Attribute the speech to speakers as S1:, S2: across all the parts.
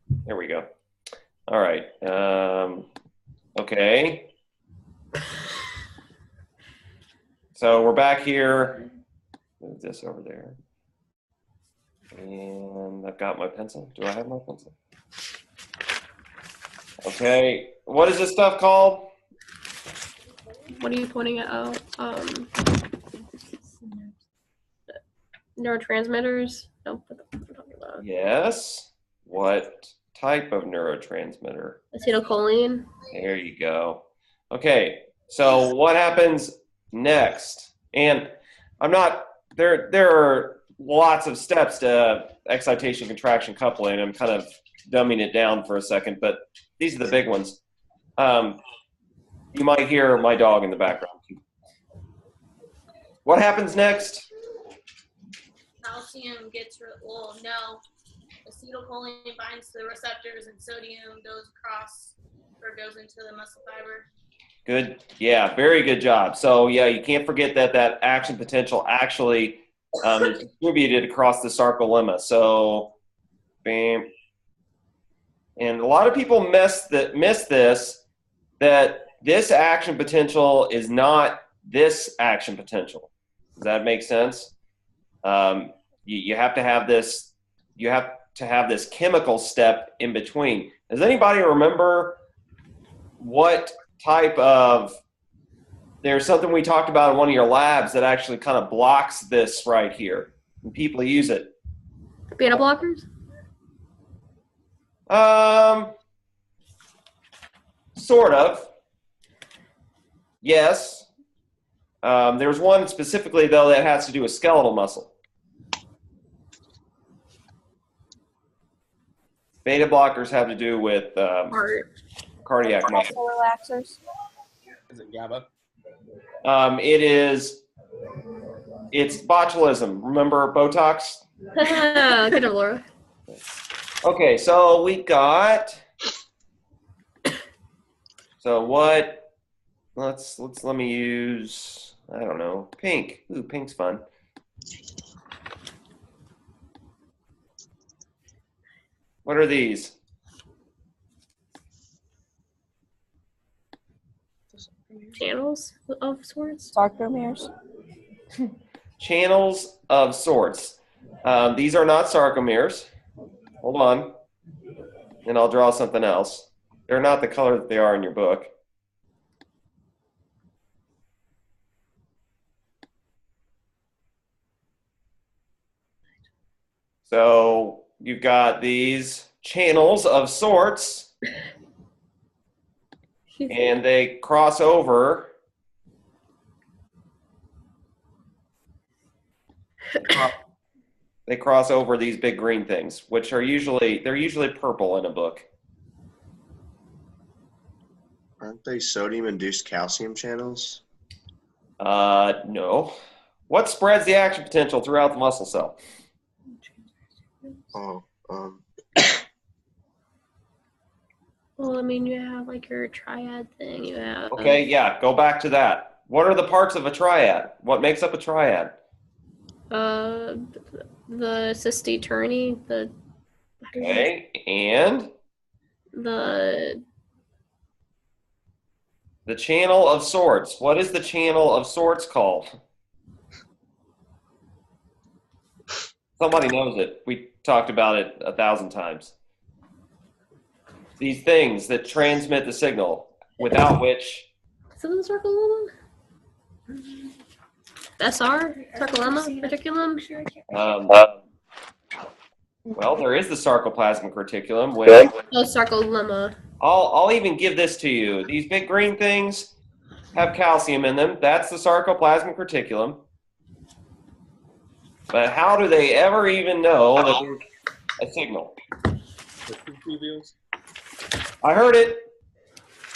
S1: There we go. All right. Okay. So we're back here. Move this over there. And I've got my pencil. Do I have my pencil? Okay. What is this stuff called?
S2: What are you pointing at? Oh, neurotransmitters. Nope. What the fuck am I talking about?
S1: Yes. What type of neurotransmitter?
S2: Acetylcholine.
S1: There you go. Okay. So what happens next? And I'm not there. There are lots of steps to excitation, contraction, coupling. I'm kind of dumbing it down for a second, but these are the big ones. You might hear my dog in the background. What happens next?
S3: Calcium gets, well, no. Acetylcholine binds to the receptors and sodium goes across or goes into the muscle fiber.
S1: Good. Yeah, very good job. So, yeah, you can't forget that that action potential actually is distributed across the sarcolemma. So, bam. And a lot of people miss this, that this action potential is not this action potential. Does that make sense? You have to have this. You have to have this chemical step in between. Does anybody remember what type of? There's something we talked about in one of your labs that actually kind of blocks this right here, and people use it.
S2: Beta blockers.
S1: Sort of. Yes. There's one specifically though that has to do with skeletal muscle. Beta blockers have to do with cardiac muscle.
S4: Muscle relaxers.
S5: Is it GABA?
S1: It's botulism. Remember Botox?
S2: Good job, Laura.
S1: Okay, so we got. So what? Let me use. I don't know. Pink. Ooh, pink's fun. What are these?
S2: Channels of sorts.
S4: Sarcomeres.
S1: Channels of sorts. These are not sarcomeres. Hold on. And I'll draw something else. They're not the color that they are in your book. So you've got these channels of sorts, and they cross over. They cross over these big green things, which are usually purple in a book.
S6: Aren't they sodium-induced calcium channels?
S1: No. What spreads the action potential throughout the muscle cell?
S6: Oh,
S2: Well, I mean, you have like your triad thing. You have.
S1: Okay, yeah, go back to that. What are the parts of a triad? What makes up a triad?
S2: The cystae the.
S1: Okay, and
S2: The
S1: channel of sorts. What is the channel of sorts called? Somebody knows it. We talked about it 1,000 times. These things that transmit the signal, without which.
S2: is it the sarcolemma? SR sarcolemma reticulum.
S1: Well, there is the sarcoplasmic reticulum. Which
S2: Oh, sarcolemma.
S1: I'll even give this to you. These big green things have calcium in them. That's the sarcoplasmic reticulum. But how do they ever even know that there's a signal?
S5: The tubules?
S1: I heard it.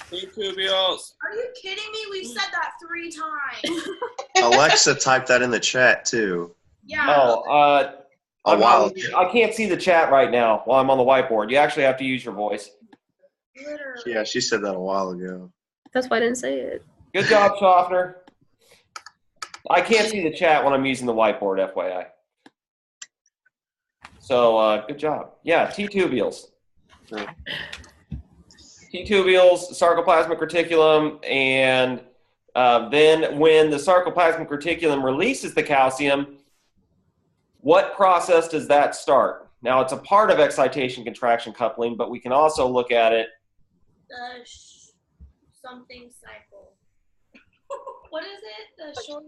S5: Tubules.
S3: Are you kidding me? We've said that 3 times.
S6: Alexa typed that in the chat too.
S3: Yeah.
S1: Oh,
S6: A while.
S1: I can't see the chat right now while I'm on the whiteboard. You actually have to use your voice.
S3: Literally.
S6: Yeah, she said that a while ago.
S2: That's why I didn't say it.
S1: Good job, Schaffner. I can't see the chat when I'm using the whiteboard, FYI. So, good job. Yeah, T-tubules. T-tubules, sarcoplasmic reticulum, and then when the sarcoplasmic reticulum releases the calcium, what process does that start? Now, it's a part of excitation contraction coupling, but we can also look at it.
S3: The something cycle. What is it? The short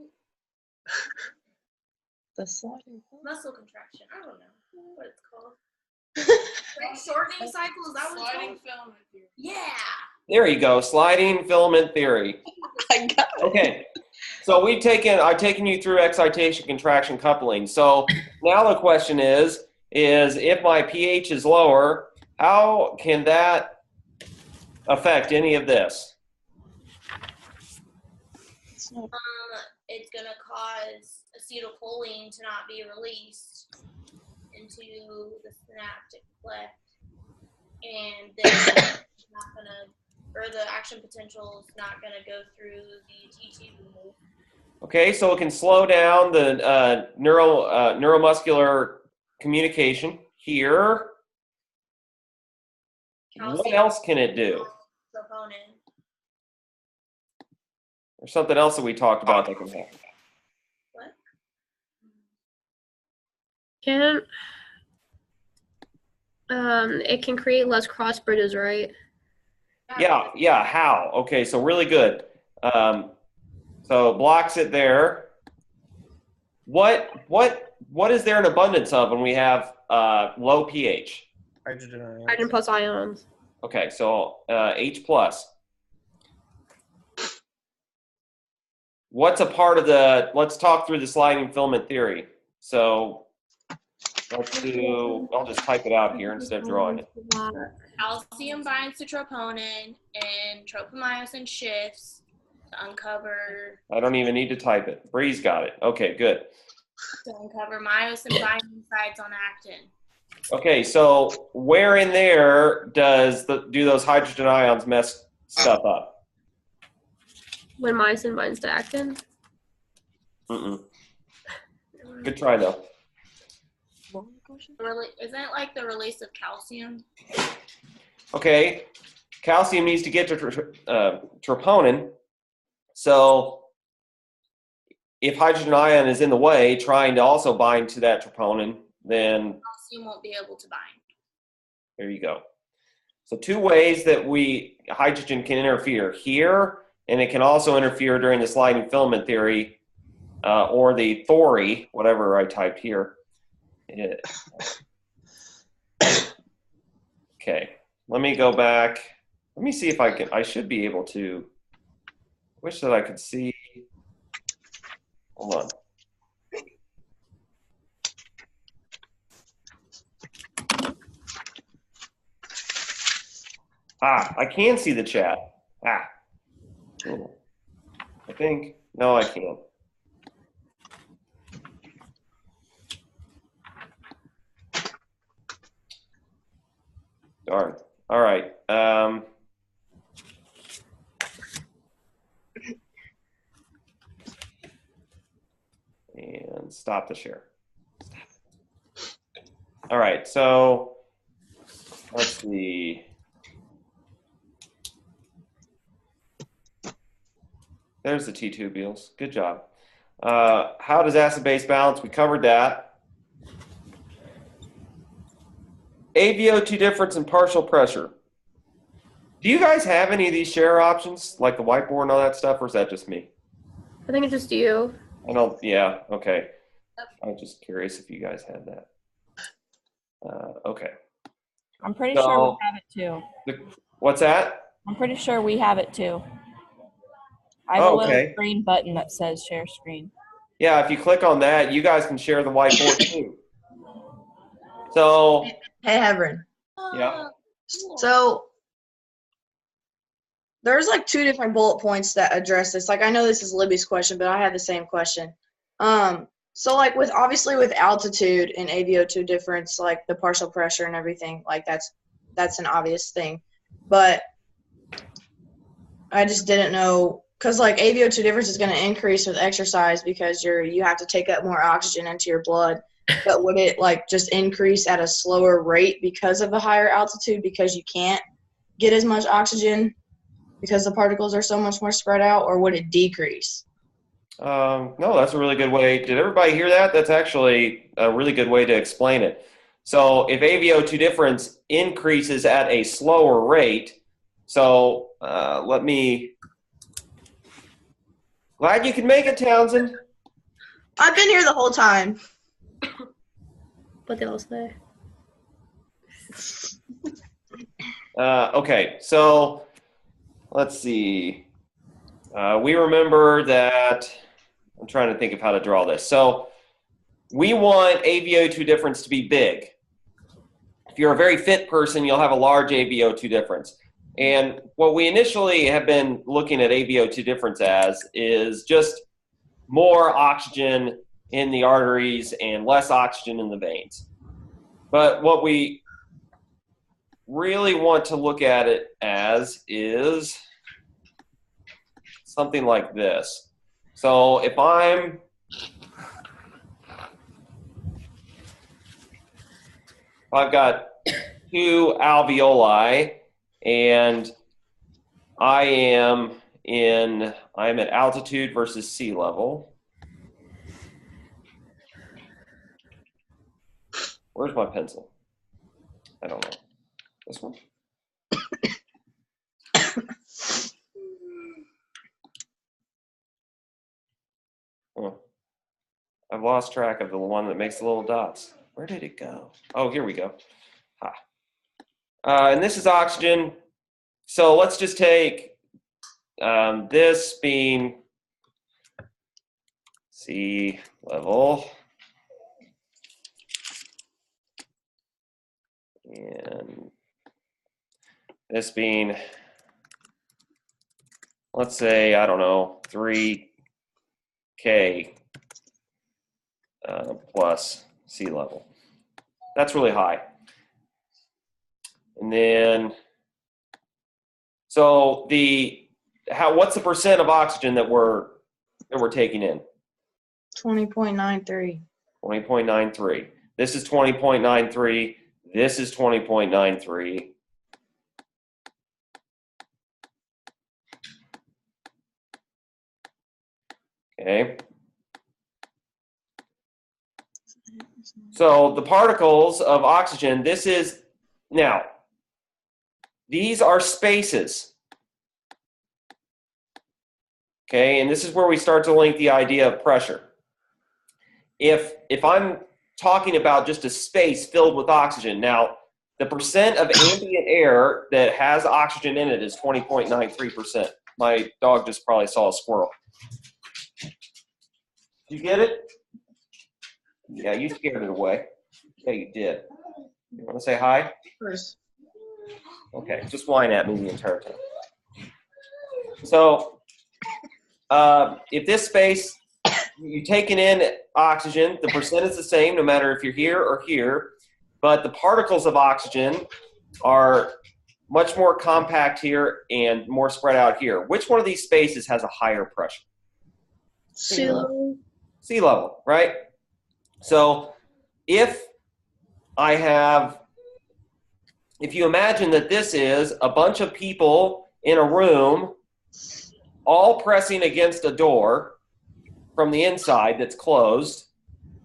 S4: The sliding.
S3: muscle contraction. I don't know what it's called. Like shortening cycle, is that what it's called?
S4: filament theory.
S3: Yeah.
S1: There you go, sliding filament theory.
S4: I got it.
S1: Okay, so I've taken you through excitation contraction coupling. So now the question is if my pH is lower, how can that affect any of this?
S3: It's gonna cause acetylcholine to not be released into the synaptic cleft, and then it's not gonna, or the action potential is not gonna go through the T2.
S1: Okay, so it can slow down the neuromuscular communication here. What else can it do?
S3: Troponin.
S1: There's something else that we talked about that can happen.
S3: What?
S2: Can it can create less cross bridges, right?
S1: Yeah, how? Okay, so really good. So blocks it there. What is there an abundance of when we have low pH?
S5: Hydrogen ions.
S2: Hydrogen plus ions.
S1: Okay, so H plus. What's a part of let's talk through the sliding filament theory. So I'll just type it out here instead of drawing it.
S3: Calcium binds to troponin, and tropomyosin shifts to uncover
S1: I don't even need to type it. Bree's got it. Okay, good.
S3: myosin binding sites on actin.
S1: Okay, so where in there do those hydrogen ions mess stuff up?
S2: When myosin binds to actin.
S1: Mm-mm. Good try though.
S3: Isn't it like the release of calcium?
S1: Okay, calcium needs to get to troponin. So if hydrogen ion is in the way, trying to also bind to that troponin, then
S3: Calcium won't be able to bind.
S1: there you go. So two ways that hydrogen can interfere here, and it can also interfere during the sliding filament theory, or the Thori, whatever I typed here. Okay, let me go back. Let me see if I should be able to. Wish that I could see. Hold on. I can see the chat. I think. No, I can't. Darn. All right. And stop the share. All right. So let's see. There's the T-tubules. Good job. How does acid-base balance? We covered that. AVO2 difference in partial pressure. Do you guys have any of these share options, like the whiteboard and all that stuff, or is that just me?
S2: I think it's just you.
S1: I don't, yeah, okay. I'm just curious if you guys had that. Okay.
S7: I'm pretty sure we have it too.
S1: What's that?
S7: I'm pretty sure we have it too. I have
S1: Oh,
S7: a little
S1: okay.
S7: green button that says share screen.
S1: Yeah, if you click on that, you guys can share the whiteboard too. So,
S4: Hey, Hebron.
S1: yeah.
S4: So there's like two different bullet points that address this. Like I know this is Libby's question, but I had the same question. So like obviously with altitude and AVO2 difference, like the partial pressure and everything, like that's an obvious thing. But I just didn't know, because like AVO2 difference is going to increase with exercise because you have to take up more oxygen into your blood. but would it like just increase at a slower rate because of the higher altitude because you can't get as much oxygen because the particles are so much more spread out, or would it decrease?
S1: No, that's a really good way. Did everybody hear that? That's actually a really good way to explain it. So if AVO2 difference increases at a slower rate, so glad you can make it, Townsend.
S4: I've been here the whole time.
S2: What they all say.
S1: Okay, so let's see. We remember that, I'm trying to think of how to draw this. So we want AVO2 difference to be big. If you're a very fit person, you'll have a large AVO2 difference. And what we initially have been looking at AVO2 difference as is just more oxygen in the arteries and less oxygen in the veins. But what we really want to look at it as is something like this. So if I've got two alveoli and I'm at altitude versus sea level. Where's my pencil? I don't know. This one? Oh, I've lost track of the one that makes the little dots. Where did it go? Oh, here we go. And this is oxygen. So let's just take this being sea level. And this being, let's say, I don't know, 3K plus sea level. That's really high. And then, so what's the percent of oxygen that we're taking in?
S4: 20.93.
S1: 20.93. This is 20.93. This is 20.93. Okay. So the particles of oxygen, now, these are spaces. Okay, and this is where we start to link the idea of pressure. If I'm talking about just a space filled with oxygen, now the percent of ambient air that has oxygen in it is 20.93%. My dog just probably saw a squirrel. You get it? Yeah, you scared it away. Yeah, you did. You want to say hi?
S4: First.
S1: Okay, just whine at me the entire time. So, if this space, you're taking in oxygen, the percent is the same no matter if you're here or here, but the particles of oxygen are much more compact here and more spread out here. Which one of these spaces has a higher pressure?
S2: Sea level.
S1: Sea level, right? So if you imagine that this is a bunch of people in a room all pressing against a door from the inside that's closed,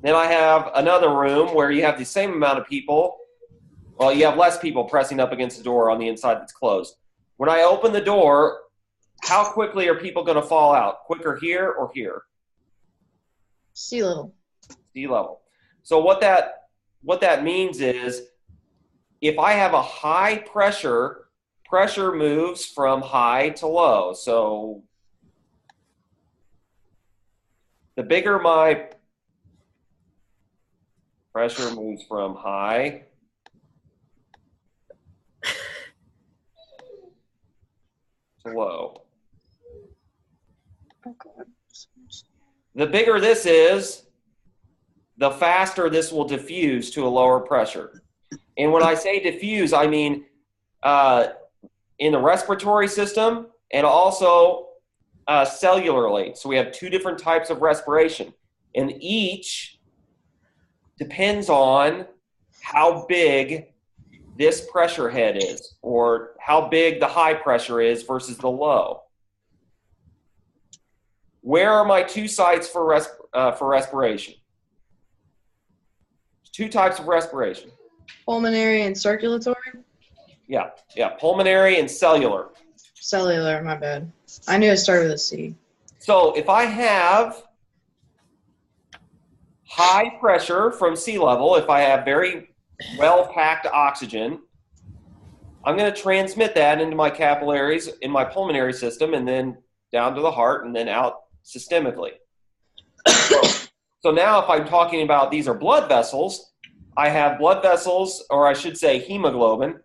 S1: then I have another room where you have the same amount of people. Well, you have less people pressing up against the door on the inside that's closed. When I open the door, how quickly are people going to fall out? Quicker here or here?
S4: Sea level.
S1: Sea level. So what that means is if I have a high pressure moves from high to low. So the bigger my pressure moves from high to low. The bigger this is, the faster this will diffuse to a lower pressure. And when I say diffuse, I mean in the respiratory system and also cellularly. So we have two different types of respiration. And each depends on how big this pressure head is, or how big the high pressure is versus the low. Where are my two sites for respiration? There's two types of respiration.
S4: Pulmonary and circulatory?
S1: Yeah, pulmonary and cellular.
S4: Cellular, my bad. I knew it started with a C.
S1: So if I have high pressure from sea level, if I have very well-packed oxygen, I'm going to transmit that into my capillaries in my pulmonary system and then down to the heart and then out systemically. So now if I'm talking about these are blood vessels, I have blood vessels, or I should say hemoglobin.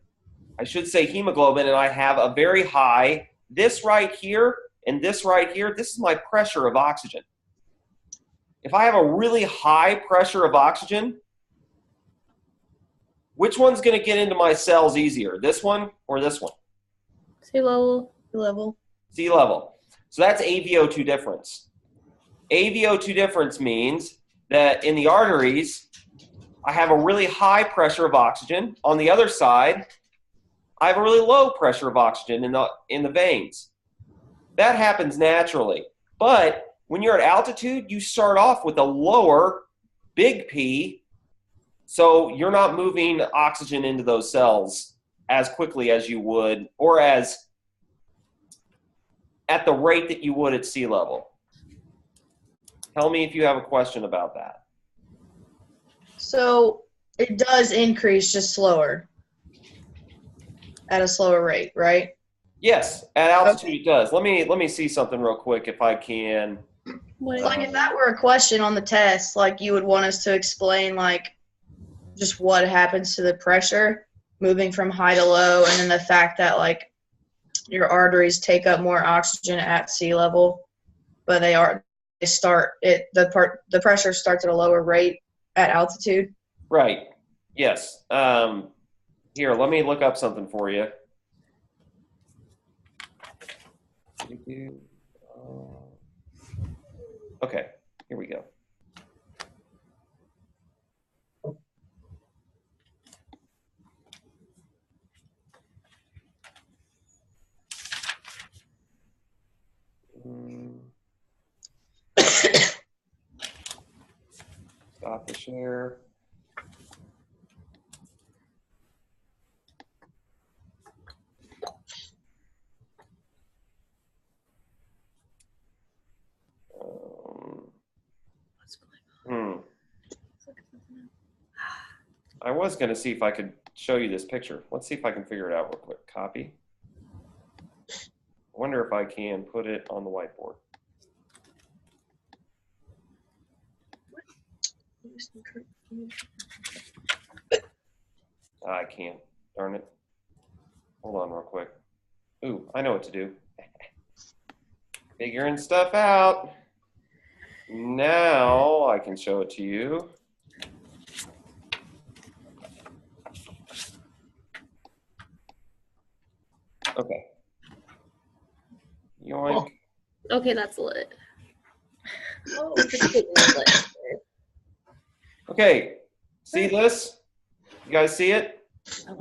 S1: And I have a very high, this right here and this right here, this is my pressure of oxygen. If I have a really high pressure of oxygen, which one's going to get into my cells easier, this one or this one?
S2: Sea level.
S1: Sea level. So that's AVO2 difference. AVO2 difference means that in the arteries, I have a really high pressure of oxygen. On the other side, I have a really low pressure of oxygen in the veins. That happens naturally. But when you're at altitude, you start off with a lower big P, so you're not moving oxygen into those cells as quickly as you would, or as at the rate that you would at sea level. Tell me if you have a question about that.
S4: So it does increase, just slower. At a slower rate, right?
S1: Yes, at altitude it does. Let me see something real quick if I can.
S4: Like if that were a question on the test, like you would want us to explain like just what happens to the pressure moving from high to low, and then the fact that like your arteries take up more oxygen at sea level, but the pressure starts at a lower rate at altitude.
S1: Right. Yes. Here, let me look up something for you. Okay, here we go. Stop the share. I was going to see if I could show you this picture. Let's see if I can figure it out real quick. Copy. I wonder if I can put it on the whiteboard. I can't. Darn it. Hold on real quick. Ooh, I know what to do. Figuring stuff out. Now I can show it to you. Okay. Yoink.
S2: Okay, that's lit.
S1: Okay. See this? You guys see it?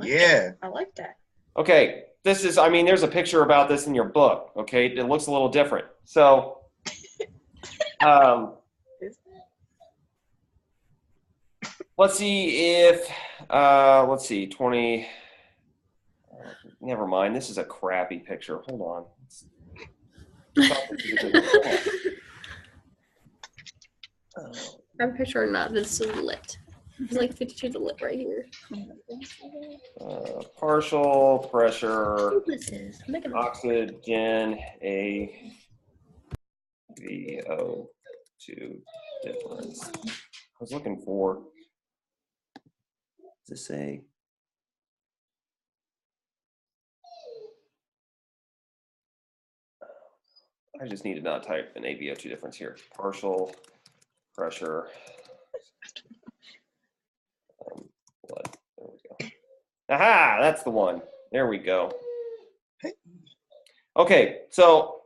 S6: Yeah.
S4: I like that.
S1: Okay. This is, I mean, there's a picture about this in your book. Okay. It looks a little different. So, let's see if, let's see, 20, never mind. This is a crappy picture. Hold on.
S2: I'm pretty sure not. This is lit. It's like 52 to lit right here.
S1: Partial pressure,
S2: This is. I'm making
S1: oxygen, AVO2 difference. I was looking for, does it say? I just need to not type an AVO2 difference here. Partial pressure. Blood. There we go. Aha, that's the one. There we go. Okay, so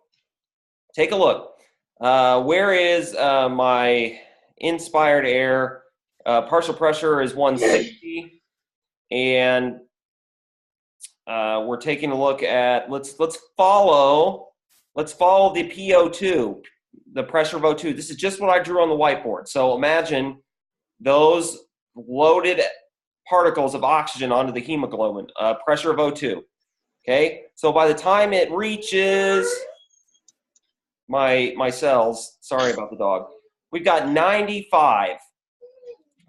S1: take a look. Where is my inspired air Partial pressure is 160, and we're taking a look at let's follow the PO2, the pressure of O2. This is just what I drew on the whiteboard. So imagine those loaded particles of oxygen onto the hemoglobin, pressure of O2. Okay, so by the time it reaches my cells, sorry about the dog, we've got 95.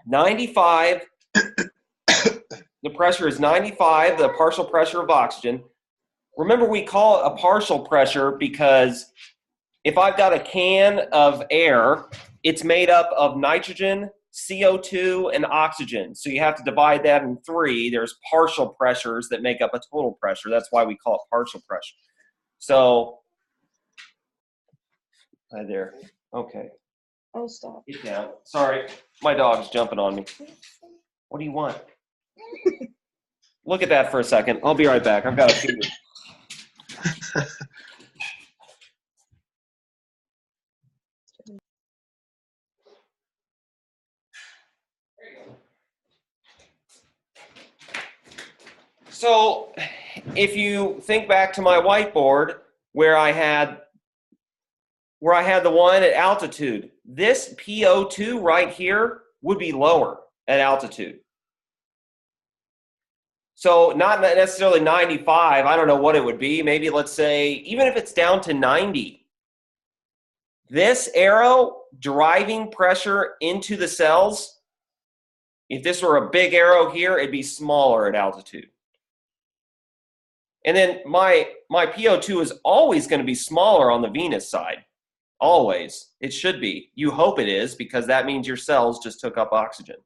S1: 95, the pressure is 95, the partial pressure of oxygen. Remember, we call it a partial pressure because if I've got a can of air, it's made up of nitrogen, CO2, and oxygen. So you have to divide that in 3. There's partial pressures that make up a total pressure. That's why we call it partial pressure. So, hi there. Okay.
S4: Oh, stop.
S1: Get down. Sorry, my dog's jumping on me. What do you want? Look at that for a second. I'll be right back. I've got a fever. So if you think back to my whiteboard where I had the one at altitude, this PO2 right here would be lower at altitude. So not necessarily 95, I don't know what it would be. Maybe let's say, even if it's down to 90, this arrow driving pressure into the cells, if this were a big arrow here, it'd be smaller at altitude. And then my PO2 is always going to be smaller on the venous side. Always. It should be. You hope it is, because that means your cells just took up oxygen.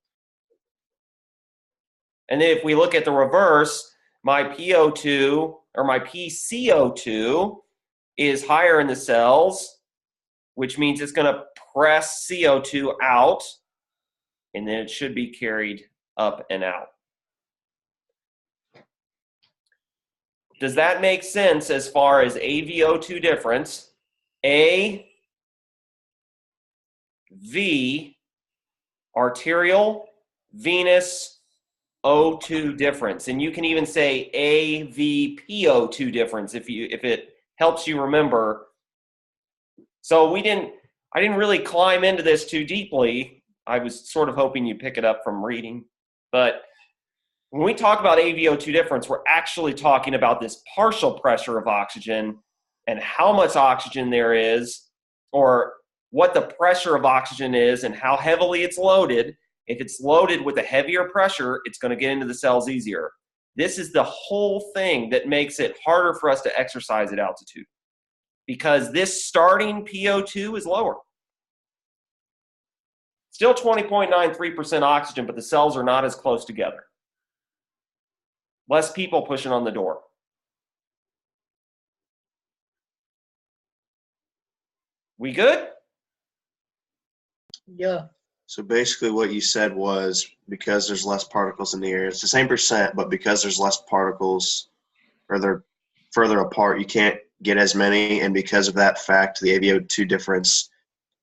S1: And then if we look at the reverse, my PO2 or my PCO2 is higher in the cells, which means it's going to press CO2 out, and then it should be carried up and out. Does that make sense as far as AVO2 difference? A, V, arterial, venous, O2 difference. And you can even say AVPO2 difference if it helps you remember. So I didn't really climb into this too deeply. I was sort of hoping you'd pick it up from reading. But when we talk about AVO2 difference, we're actually talking about this partial pressure of oxygen and how much oxygen there is, or what the pressure of oxygen is and how heavily it's loaded. If it's loaded with a heavier pressure, it's going to get into the cells easier. This is the whole thing that makes it harder for us to exercise at altitude, because this starting PO2 is lower. Still 20.93% oxygen, but the cells are not as close together. Less people pushing on the door. We good?
S4: Yeah.
S6: So basically what you said was, because there's less particles in the air, it's the same percent, but because there's less particles, or they're further apart, you can't get as many, and because of that fact, the AVO2 difference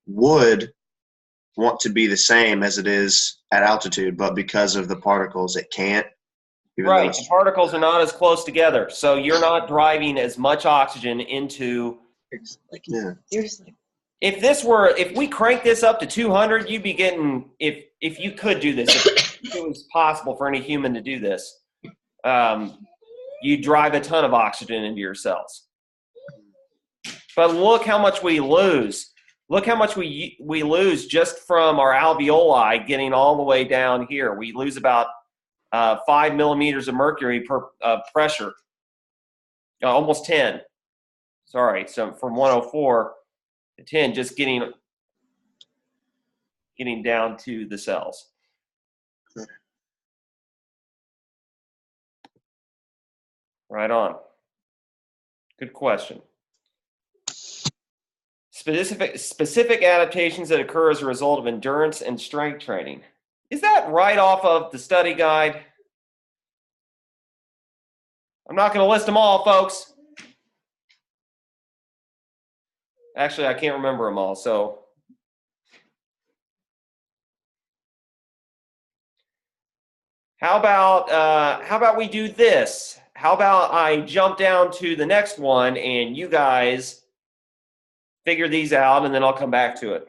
S6: would want to be the same as it is at altitude, but because of the particles, it can't.
S1: Right, the particles are not as close together, so you're not driving as much oxygen into.
S6: Yeah.
S4: You're just like,
S1: If we crank this up to 200, you'd be getting, if you could do this, if it was possible for any human to do this, you drive a ton of oxygen into your cells. But look how much we lose. Look how much we lose just from our alveoli getting all the way down here. We lose about 5 millimeters of mercury per pressure, almost 10. Sorry, so from 104 to 10, just getting down to the cells. Right on. Good question. Specific adaptations that occur as a result of endurance and strength training. Is that right off of the study guide? I'm not going to list them all, folks. Actually, I can't remember them all, so How about we do this? How about I jump down to the next one and you guys figure these out, and then I'll come back to it.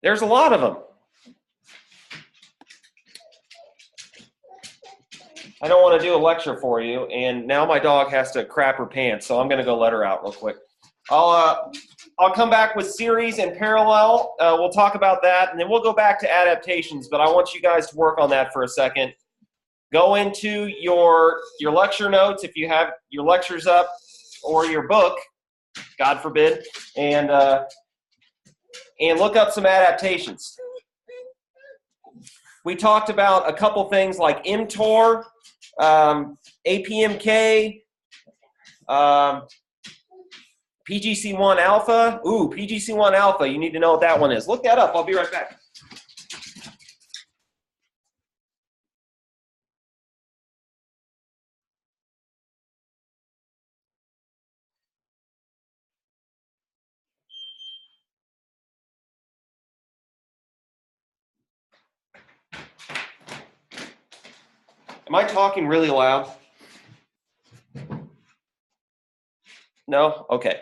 S1: There's a lot of them. I don't want to do a lecture for you, and now my dog has to crap her pants, so I'm going to go let her out real quick. I'll come back with series and parallel. We'll talk about that, and then we'll go back to adaptations, but I want you guys to work on that for a second. Go into your lecture notes if you have your lectures up, or your book, God forbid, and look up some adaptations. We talked about a couple things like mTOR, APMK, PGC1 alpha. Ooh, PGC1 alpha. You need to know what that one is. Look that up. I'll be right back. Am I talking really loud? No? Okay.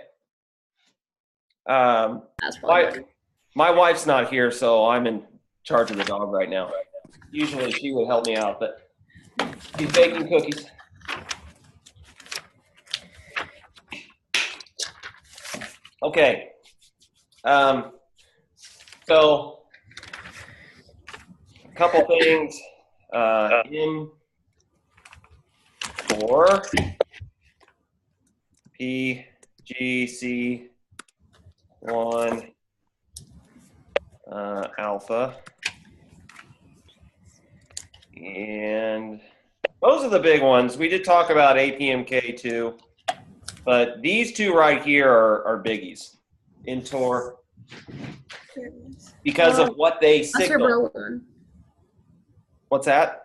S2: That's probably
S1: My wife's not here, so I'm in charge of the dog right now. Usually she would help me out, but she's baking cookies. Okay. So a couple things. mTOR, PGC1 alpha, and those are the big ones. We did talk about APMK too, but these two right here are biggies. mTOR, because of what they
S2: that's your
S1: signal.
S2: bro one.
S1: What's that?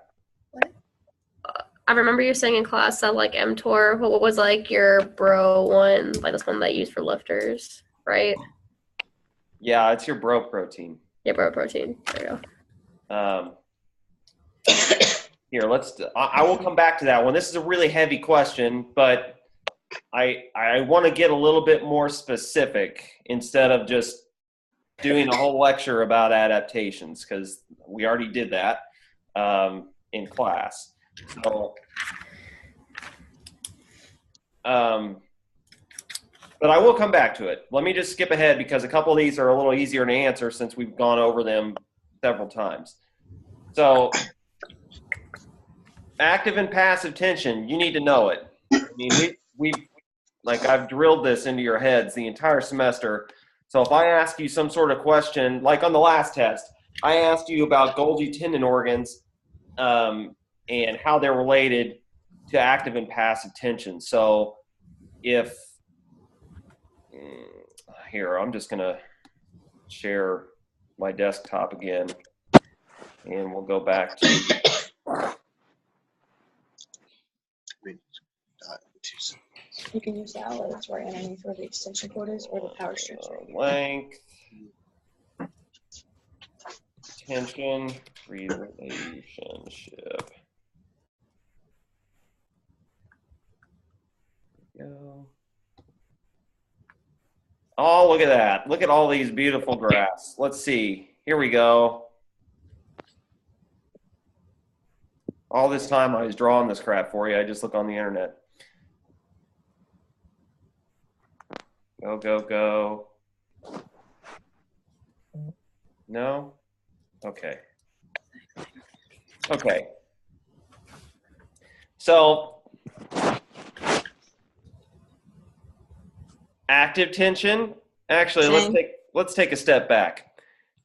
S2: I remember you saying in class that like mTOR, what was like your bro one, like this one that you use for lifters, right?
S1: Yeah, it's your bro protein.
S2: Yeah, bro protein. There you go.
S1: Here, I will come back to that one. This is a really heavy question, but I want to get a little bit more specific instead of just doing a whole lecture about adaptations, because we already did that in class. So, but I will come back to it. Let me just skip ahead because a couple of these are a little easier to answer since we've gone over them several times. So, active and passive tension, you need to know it. I mean, I've drilled this into your heads the entire semester. So if I ask you some sort of question, like on the last test, I asked you about Golgi tendon organs and how they're related to active and passive tension. So if, here, I'm just going to share my desktop again, and we'll go back to
S4: You can use the outlet that's right underneath where the extension cord is, or the power strips right here.
S1: length, tension, relationship. Go. Oh, look at that. Look at all these beautiful graphs. Let's see. Here we go. All this time I was drawing this crap for you. I just look on the internet. Go, go, go. No? Okay. Okay. So, active tension. Actually, let's take a step back.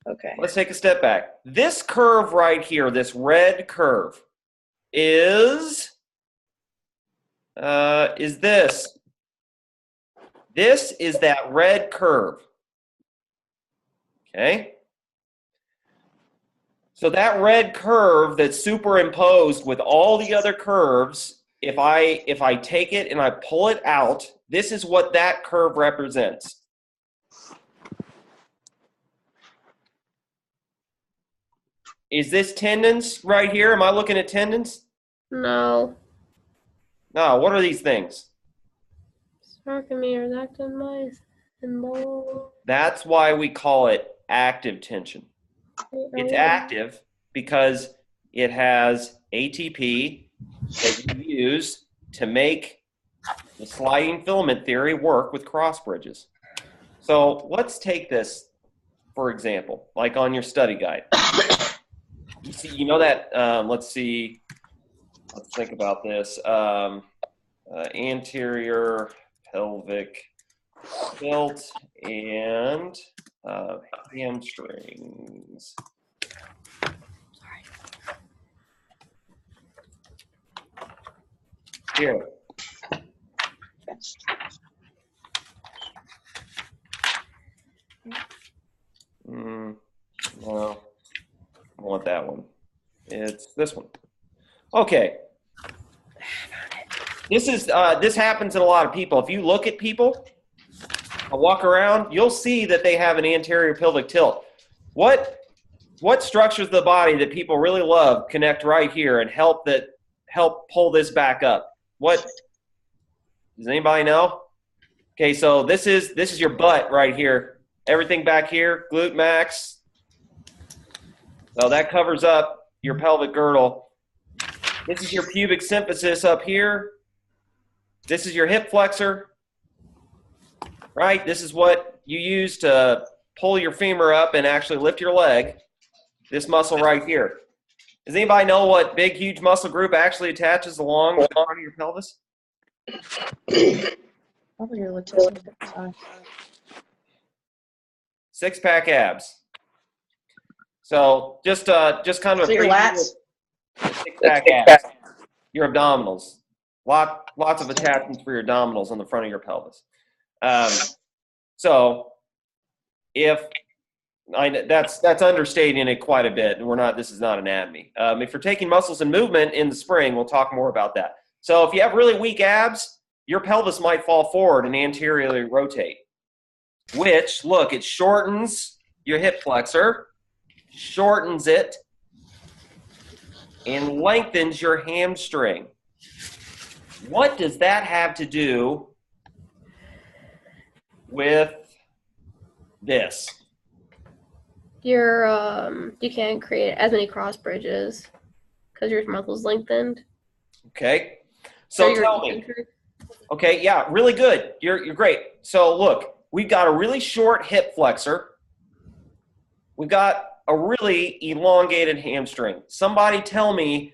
S4: Okay.
S1: Let's take a step back. This curve right here, this red curve, is this. This is that red curve. Okay? So that red curve that's superimposed with all the other curves, if I take it and I pull it out, this is what that curve represents. is this tendons right here? Am I looking at tendons?
S2: No.
S1: No, what are these things?
S2: Sarcomeres, actin mice, and
S1: That's why we call it active tension. It's active because it has ATP that you use to make the sliding filament theory work with cross bridges. So let's take this, for example, like on your study guide. You see, you know that, let's think about this. Anterior pelvic tilt and hamstrings. Here. No, I want that one. It's this one. Okay. This happens in a lot of people. If you look at people, walk around, you'll see that they have an anterior pelvic tilt. What structures of the body that people really love connect right here and help pull this back up? What does anybody know? Okay, so this is your butt right here. Everything back here, glute max. So that covers up your pelvic girdle. This is your pubic symphysis up here. This is your hip flexor, right? This is what you use to pull your femur up and actually lift your leg. This muscle right here. Does anybody know what big, huge muscle group actually attaches along the front of your pelvis?
S4: Probably your latissimus.
S1: Six-pack abs. So just kind of
S4: So your lats?
S1: Six-pack abs. Your abdominals. Lots of attachments for your abdominals on the front of your pelvis. So that's understating it quite a bit, and this is not anatomy. If you're taking muscles and movement in the spring, we'll talk more about that. So if you have really weak abs, your pelvis might fall forward and anteriorly rotate, which, look, it shortens your hip flexor, shortens it, and lengthens your hamstring. What does that have to do with this?
S2: You can't create as many cross bridges because your muscles lengthened.
S1: Okay. So tell me. Okay, yeah, really good. You're great. So look, we've got a really short hip flexor. We've got a really elongated hamstring. Somebody tell me,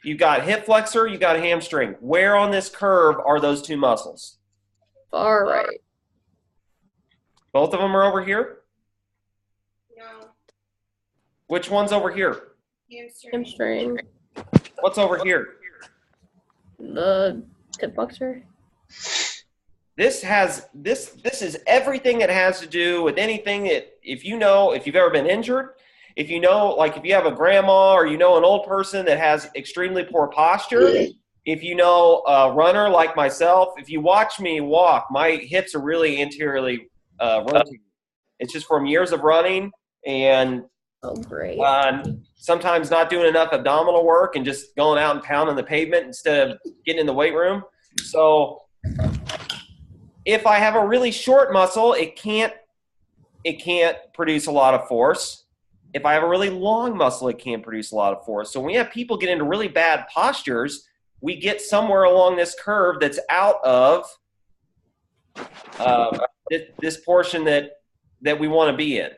S1: you've got hip flexor, you've got a hamstring. Where on this curve are those two muscles?
S2: Far right.
S1: Both of them are over here?
S3: No.
S1: Which one's over here?
S2: Hamstring.
S1: What's over here?
S2: The hip flexor.
S1: This is everything that has to do with anything that, if you've ever been injured, if you know, like if you have a grandma or an old person that has extremely poor posture, if you know a runner like myself, if you watch me walk, my hips are really anteriorly rotated. It's just from years of running and
S2: great.
S1: Sometimes not doing enough abdominal work and just going out and pounding the pavement instead of getting in the weight room. So if I have a really short muscle, it can't produce a lot of force. If I have a really long muscle, it can't produce a lot of force. So when we have people get into really bad postures, we get somewhere along this curve that's out of this portion that we want to be in.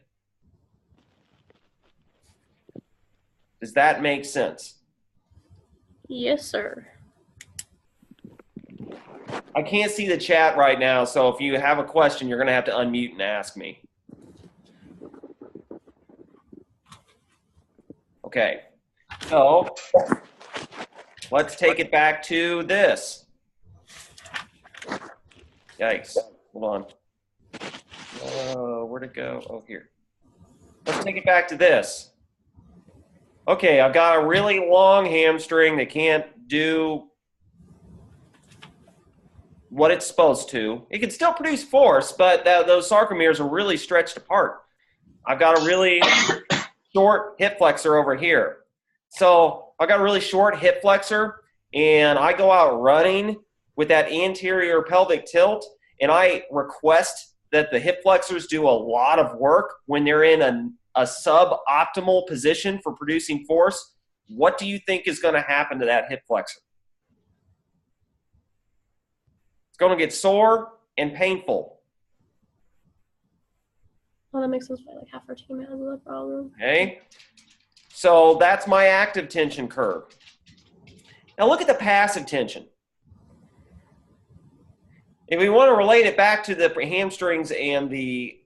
S1: Does that make sense?
S2: Yes, sir.
S1: I can't see the chat right now, so if you have a question, you're going to have to unmute and ask me. Okay, so let's take it back to this. Yikes, hold on. Where'd it go? Oh, here. Let's take it back to this. Okay, I've got a really long hamstring that can't do what it's supposed to. It can still produce force, but those sarcomeres are really stretched apart. I've got a really short hip flexor over here. So I got a really short hip flexor, and I go out running with that anterior pelvic tilt, and I request that the hip flexors do a lot of work when they're in a suboptimal position for producing force. What do you think is going to happen to that hip flexor? It's going to get sore and painful.
S2: Well, that makes sense why like half our team has that problem.
S1: Okay? So that's my active tension curve. Now look at the passive tension. If we want to relate it back to the hamstrings and the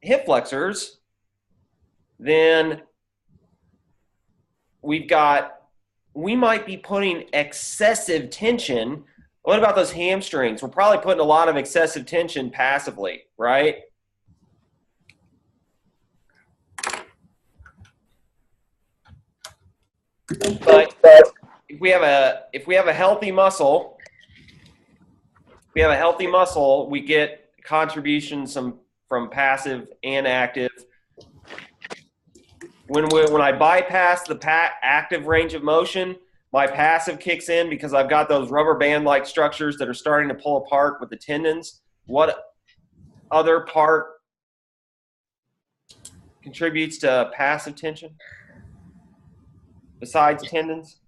S1: hip flexors, then we might be putting excessive tension. What about those hamstrings? We're probably putting a lot of excessive tension passively, right? But if we have a healthy muscle, we get contributions from passive and active. When I bypass the active range of motion, my passive kicks in because I've got those rubber band-like structures that are starting to pull apart with the tendons. What other part contributes to passive tension besides tendons?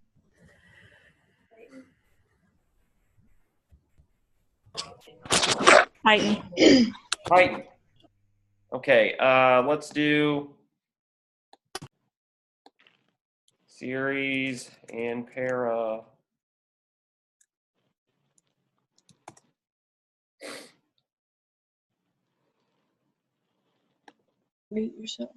S7: Tighten.
S1: Tighten. Okay, let's do series and para.
S4: Mute yourself.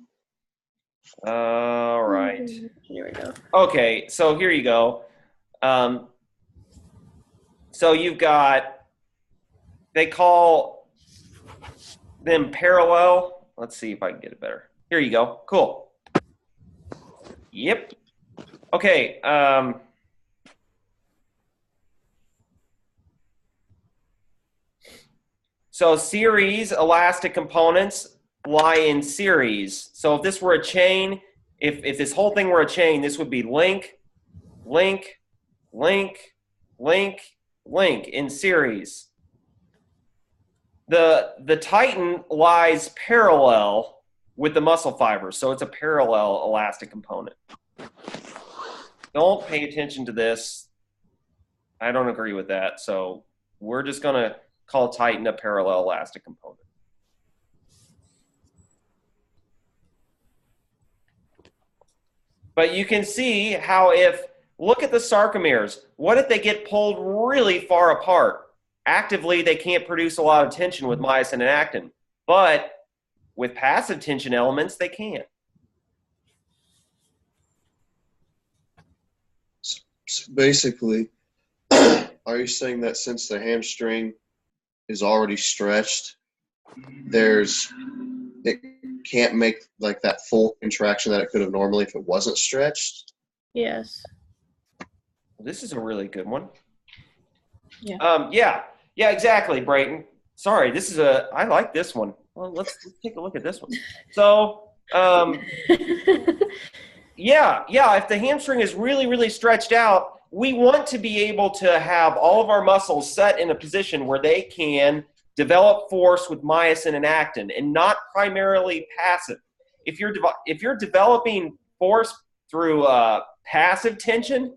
S1: All right.
S2: Here we go.
S1: Okay, so here you go. So you've got, they call them parallel. Let's see if I can get it better. Here you go. Cool. Yep. Okay. So series elastic components lie in series. So if this were a chain, if this whole thing were a chain, this would be link, link, link, link, link in series. The tighten lies parallel with the muscle fibers, so it's a parallel elastic component. Don't pay attention to this. I don't agree with that, so we're just going to call tighten a parallel elastic component. But you can see how look at the sarcomeres. What if they get pulled really far apart? Actively, they can't produce a lot of tension with myosin and actin. But with passive tension elements, they can.
S6: So basically, are you saying that since the hamstring is already stretched, it can't make like that full contraction that it could have normally if it wasn't stretched?
S2: Yes.
S1: This is a really good one.
S4: Yeah.
S1: Yeah, exactly, Brayton. Sorry, I like this one. Well, let's take a look at this one. So, yeah, if the hamstring is really, really stretched out, we want to be able to have all of our muscles set in a position where they can develop force with myosin and actin and not primarily passive. If you're developing force through passive tension,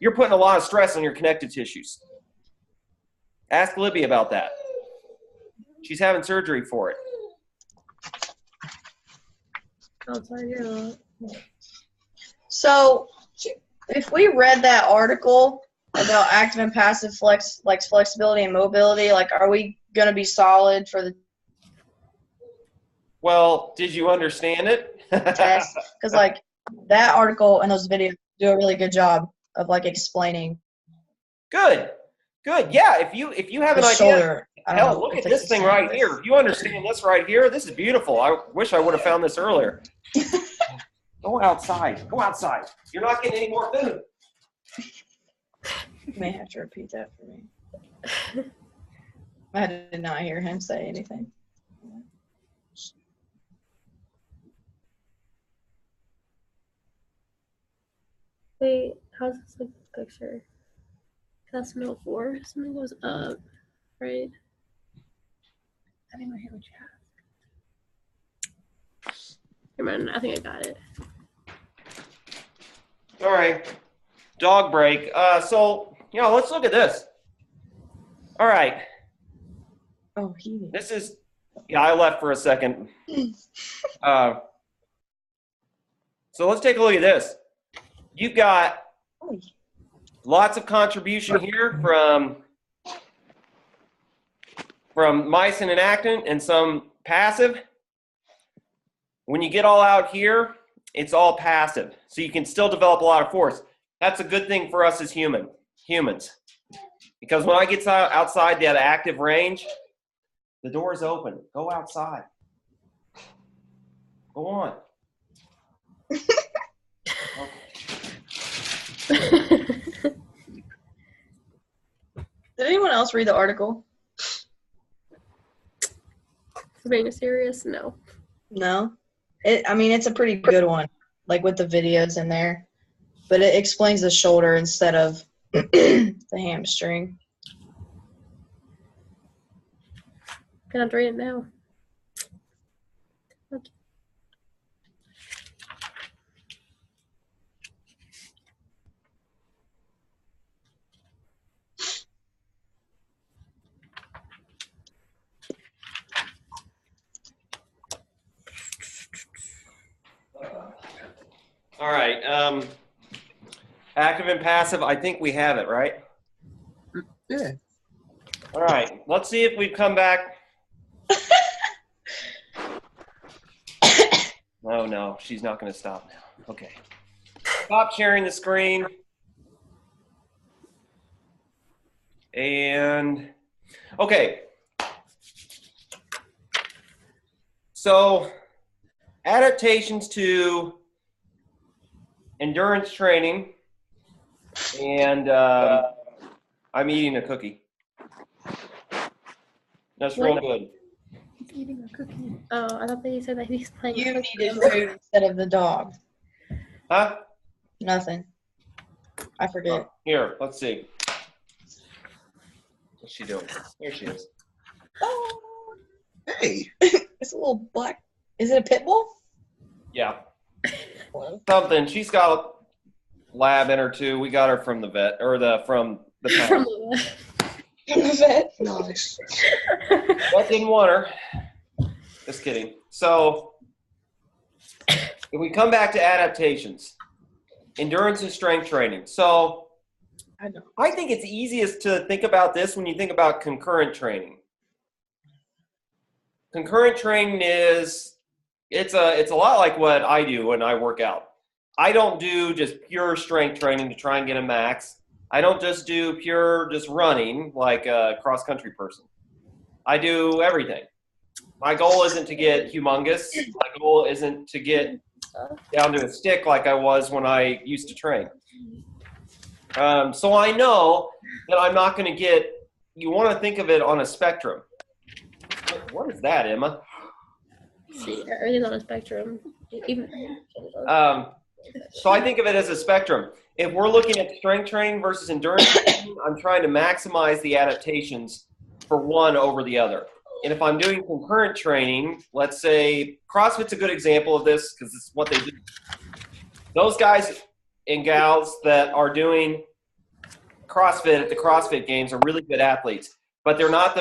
S1: you're putting a lot of stress on your connective tissues. Ask Libby about that. She's having surgery for it.
S2: Oh, sorry, you're
S4: So, if we read that article about active and passive flexibility and mobility, like, are we gonna be solid for the
S1: Well, did you understand it?
S4: test? Because like that article and those videos do a really good job of like explaining
S1: Good. Yeah, if you have
S4: the
S1: an idea,
S4: shoulder. I don't
S1: hell,
S4: know
S1: look
S4: if
S1: at
S4: it's
S1: this
S4: the
S1: thing
S4: same,
S1: right
S4: but-
S1: here. If you understand this right here, this is beautiful. I wish I would have found this earlier. Go outside. You're not getting any more food.
S4: You may have to repeat that for me. I did not hear him say anything.
S2: Wait, how's this like picture? That's no 4. Something goes up, right?
S7: I didn't even hear what you
S2: Never mind, I think I got it.
S1: All right, dog break. So let's look at this. All right,
S4: Oh, he.
S1: this is. Yeah, I left for a second. So let's take a look at this. You've got lots of contribution here from myosin and actin and some passive. When you get all out here, it's all passive. So you can still develop a lot of force. That's a good thing for us as humans. Because when I get outside that active range, the door's open. Go outside. Go on.
S4: Did anyone else read the article?
S2: For being serious, no.
S4: No. It's a pretty good one, like with the videos in there, but it explains the shoulder instead of the hamstring.
S2: Can I read it now?
S1: All right. Active and passive, I think we have it, right?
S5: Yeah.
S1: All right. Let's see if we come back. Oh, no. She's not going to stop now. Okay. Stop sharing the screen. And, okay. So, adaptations to endurance training, and I'm eating a cookie. That's real good.
S7: He's eating a cookie.
S2: Oh, I thought that you said that he's playing.
S4: You
S2: cookie.
S4: needed food instead of the dog.
S1: Huh?
S4: Nothing. I forget.
S1: Here, let's see. What's she doing? Here she is.
S4: Oh,
S6: Hey,
S4: it's a little black. Is it a pit bull?
S1: Yeah. Something. She's got a lab in her too. We got her from the vet from the
S2: From
S1: pound.
S2: the
S4: vet.
S6: nice.
S1: Vet didn't want her. Just kidding. So if we come back to adaptations, endurance and strength training. So
S4: I know.
S1: I think it's easiest to think about this when you think about concurrent training. Concurrent training is it's a lot like what I do when I work out. I don't do just pure strength training to try and get a max. I don't just do pure just running like a cross-country person. I do everything. My goal isn't to get humongous. My goal isn't to get down to a stick like I was when I used to train. So I know that I'm not going to get – you want to think of it on a spectrum. What is that, Emma?
S2: See, everything's on a spectrum. Even.
S1: So I think of it as a spectrum. If we're looking at strength training versus endurance training, I'm trying to maximize the adaptations for one over the other. And if I'm doing concurrent training, let's say CrossFit's a good example of this because it's what they do. Those guys and gals that are doing CrossFit at the CrossFit Games are really good athletes, but they're not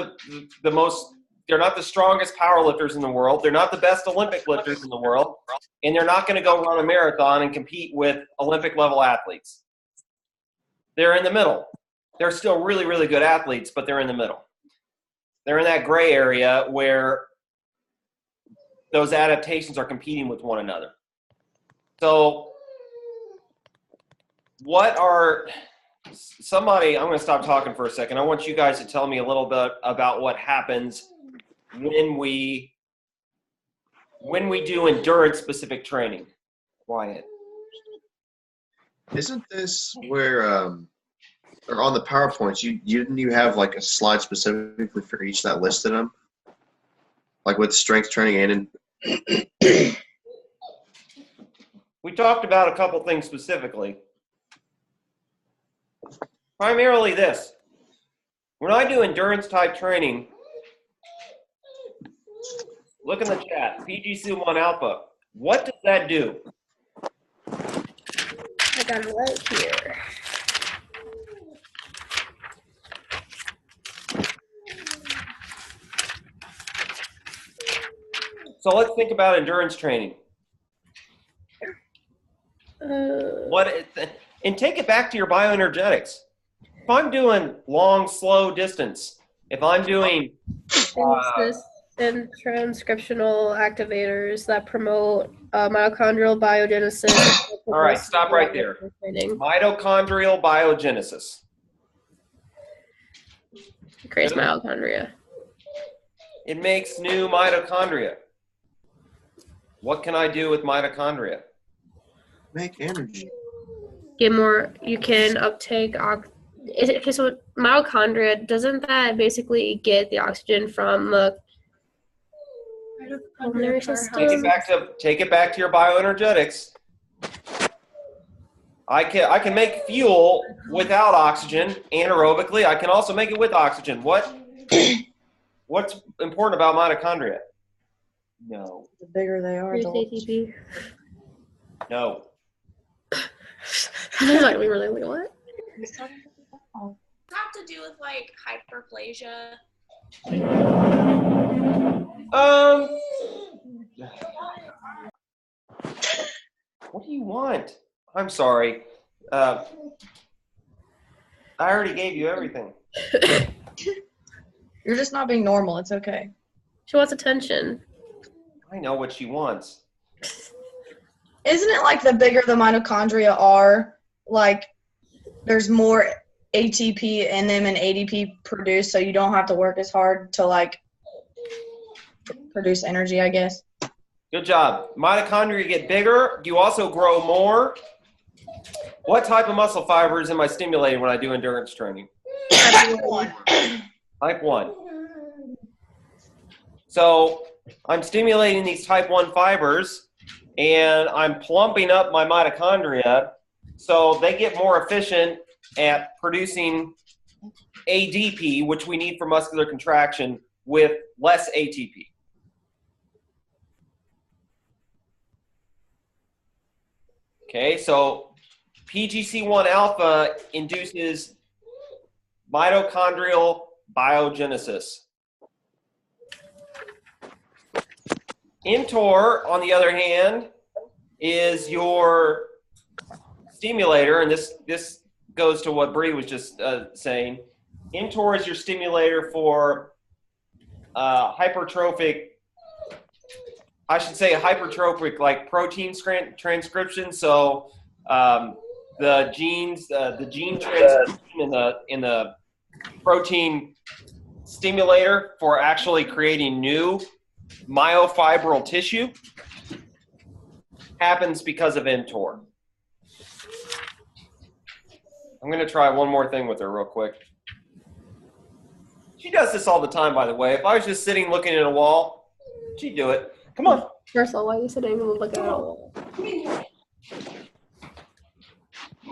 S1: the most. They're not the strongest power lifters in the world. They're not the best Olympic lifters in the world. And they're not going to go run a marathon and compete with Olympic level athletes. They're in the middle. They're still really, really good athletes, but they're in the middle. They're in that gray area where those adaptations are competing with one another. So what are somebody, I'm going to stop talking for a second. I want you guys to tell me a little bit about what happens when we do endurance specific training. Wyatt.
S6: Isn't this where, or on the PowerPoints, you have like a slide specifically for each that listed them? Like with strength training and
S1: We talked about a couple things specifically. Primarily this. When I do endurance type training, look in the chat, PGC1 alpha. What does that do?
S2: I got it right here.
S1: So let's think about endurance training. And take it back to your bioenergetics. If I'm doing long, slow distance, if I'm doing
S2: And transcriptional activators that promote mitochondrial biogenesis.
S1: all right, stop right there. Mitochondrial biogenesis.
S2: It creates mitochondria.
S1: It makes new mitochondria. What can I do with mitochondria?
S6: Make energy.
S2: Get more. You can uptake. Okay, so mitochondria, doesn't that basically get the oxygen from the pulmonary system?
S1: Take it back to your bioenergetics. I can make fuel without oxygen anaerobically. I can also make it with oxygen. What's important about mitochondria? No.
S4: The bigger they are, the
S2: ATP.
S1: No.
S2: Like, we really what?
S3: Does it have to do with like hyperplasia?
S1: What do you want? I'm sorry. I already gave you everything.
S4: You're just not being normal. It's okay.
S2: She wants attention.
S1: I know what she wants.
S4: Isn't it like the bigger the mitochondria are, like there's more ATP in them and ADP produced, so you don't have to work as hard to like produce energy, I guess.
S1: Good job. Mitochondria get bigger. You also grow more. What type of muscle fibers am I stimulating when I do endurance training? Type 1. So I'm stimulating these type 1 fibers, and I'm plumping up my mitochondria so they get more efficient at producing ADP, which we need for muscular contraction, with less ATP. Okay, so PGC1 alpha induces mitochondrial biogenesis. mTOR, on the other hand, is your stimulator, and this goes to what Bree was just saying. mTOR is your stimulator for hypertrophic, like protein transcription. So the gene transcription in the protein stimulator for actually creating new myofibril tissue happens because of mTOR. I'm going to try one more thing with her real quick. She does this all the time, by the way. If I was just sitting looking at a wall, she'd do it. Come on.
S2: First of all, why are you sitting and looking at a wall?
S1: You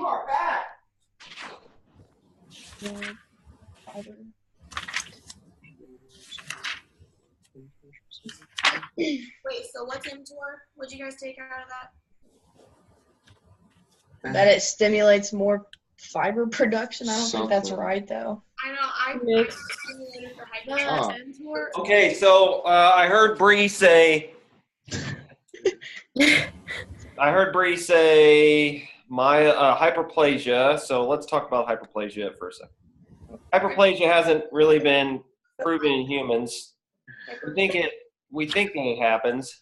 S1: are fat.
S3: Wait, so what's mTOR? What'd you guys take out of that?
S4: That it stimulates more fiber production. I don't think that's
S6: Something.
S4: right, though.
S3: I know I
S2: Makes-
S3: stimulated for
S6: Oh.
S3: mTOR.
S1: Okay, so I heard Bree say my hyperplasia. So let's talk about hyperplasia for a second. Hyperplasia hasn't really been proven in humans. We think it happens.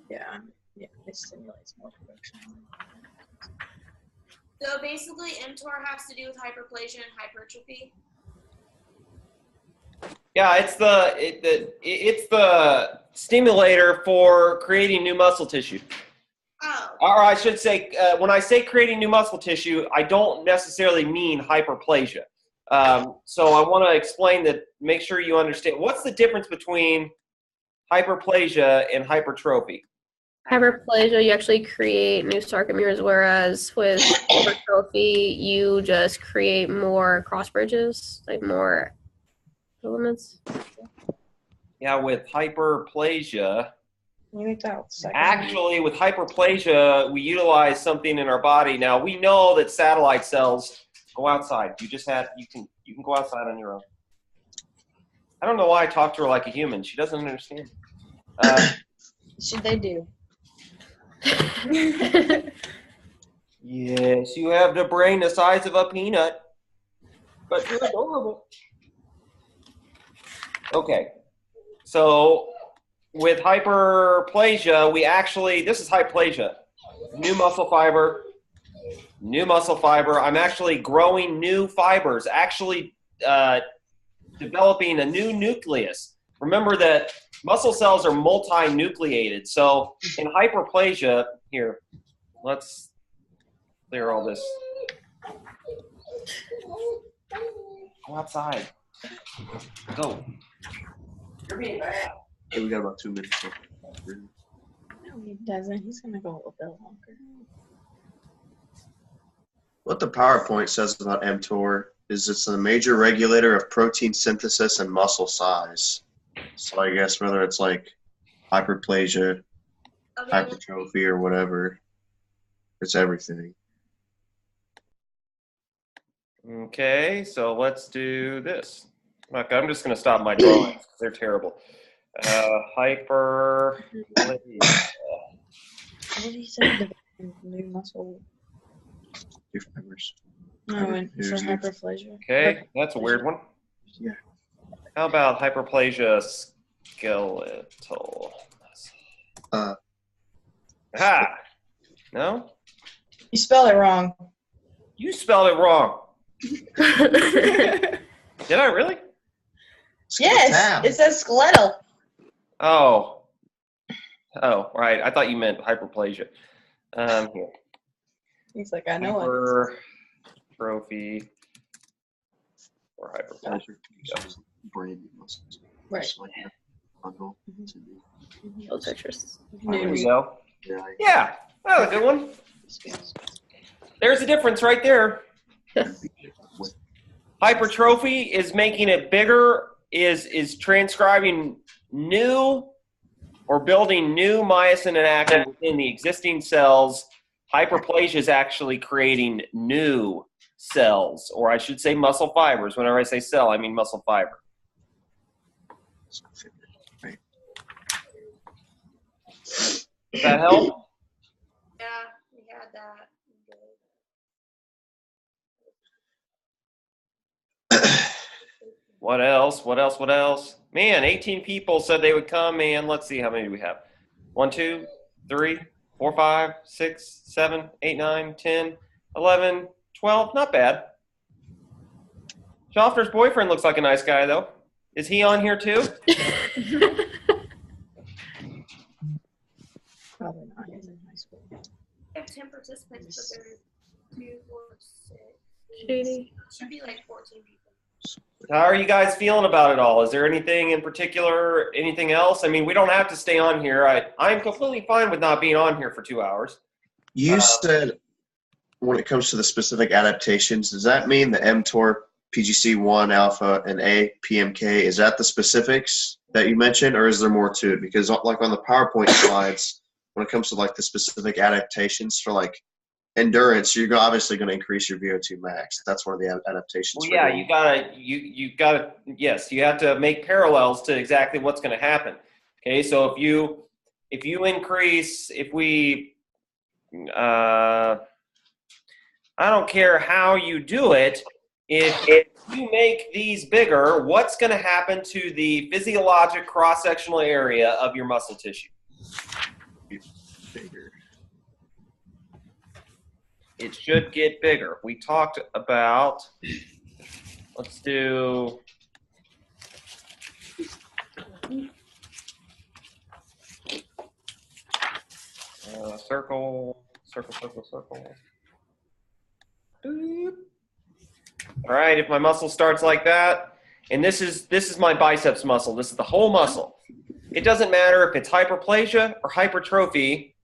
S4: Yeah, it stimulates more production.
S3: So basically, mTOR has to do with hyperplasia and hypertrophy.
S1: Yeah, it's the stimulator for creating new muscle tissue.
S3: Oh.
S1: Or I should say, when I say creating new muscle tissue, I don't necessarily mean hyperplasia. So I want to explain that, make sure you understand. What's the difference between hyperplasia and hypertrophy?
S2: Hyperplasia, you actually create new sarcomeres, whereas with hypertrophy, you just create more cross bridges, like more filaments.
S1: Yeah, with hyperplasia,
S4: You make that second.
S1: actually with hyperplasia, we utilize something in our body. Now we know that satellite cells go outside. You can go outside on your own. I don't know why I talk to her like a human. She doesn't understand.
S4: Should they do?
S1: Yes, you have the brain the size of a peanut, but you're adorable. Okay, so with hyperplasia, this is hyperplasia. New muscle fiber. I'm actually growing new fibers, actually developing a new nucleus. Remember that muscle cells are multinucleated. So in hyperplasia, here, let's clear all this. Go outside. Go. You're being bad.
S6: Hey, we got about 2 minutes left.
S4: No, he doesn't. He's gonna go a bit longer.
S6: What the PowerPoint says about mTOR is it's a major regulator of protein synthesis and muscle size. So I guess whether it's like hyperplasia,
S3: Okay,
S6: hypertrophy, or whatever, it's everything.
S1: Okay, so let's do this. Look, I'm just going to stop my drawings. They're terrible. Hyper.
S4: What did he say? The new muscle.
S6: Two fibers.
S4: No, and for hyperplasia.
S1: Okay, that's a weird one.
S6: Yeah.
S1: How about hyperplasia skeletal? Ha! No?
S4: You spelled it wrong.
S1: You spelled it wrong. Did I really?
S4: Yes, it says skeletal.
S1: Oh. Oh, right. I thought you meant hyperplasia. Here.
S4: He's like, I know it.
S1: Hypertrophy or hyperplasia.
S6: Brain muscles.
S4: Right.
S6: Like that. Bundle.
S2: Those pictures.
S1: There we go.
S6: Yeah.
S1: Yeah, that was a good one. There's a difference right there. Hypertrophy is making it bigger, is transcribing new or building new myosin and actin within the existing cells. Hyperplasia is actually creating new cells, or I should say muscle fibers. Whenever I say cell, I mean muscle fiber.
S6: Right.
S1: Does that help?
S3: yeah, we had that.
S1: What else? What else? What else? Man, 18 people said they would come, and let's see how many we have. 1, 2, 3, 4, 5, 6, 7, 8, 9, 10, 11, 12. Not bad. Schaffner's boyfriend looks like a nice guy, though. Is he on here, too?
S4: Probably not. He's in high school.
S3: We have 10 participants, but there's 2, 4, 6.
S2: Shady.
S3: Should be like 14 people.
S1: How are you guys feeling about it all? Is there anything in particular, anything else? I mean, we don't have to stay on here. I'm completely fine with not being on here for 2 hours.
S6: You said when it comes to the specific adaptations, does that mean the mTOR, PGC1 alpha, and A, PMK, is that the specifics that you mentioned, or is there more to it? Because like on the PowerPoint slides, when it comes to like the specific adaptations for like endurance, you're obviously going to increase your VO2 max. That's one of the adaptations.
S1: Well, yeah, you gotta, yes, you have to make parallels to exactly what's going to happen. Okay, so if you increase, I don't care how you do it, if you make these bigger, what's going to happen to the physiologic cross-sectional area of your muscle tissue?
S6: Bigger.
S1: It should get bigger. We talked about, let's do, circle. Boop. All right, if my muscle starts like that, and this is my biceps muscle. This is the whole muscle. It doesn't matter if it's hyperplasia or hypertrophy.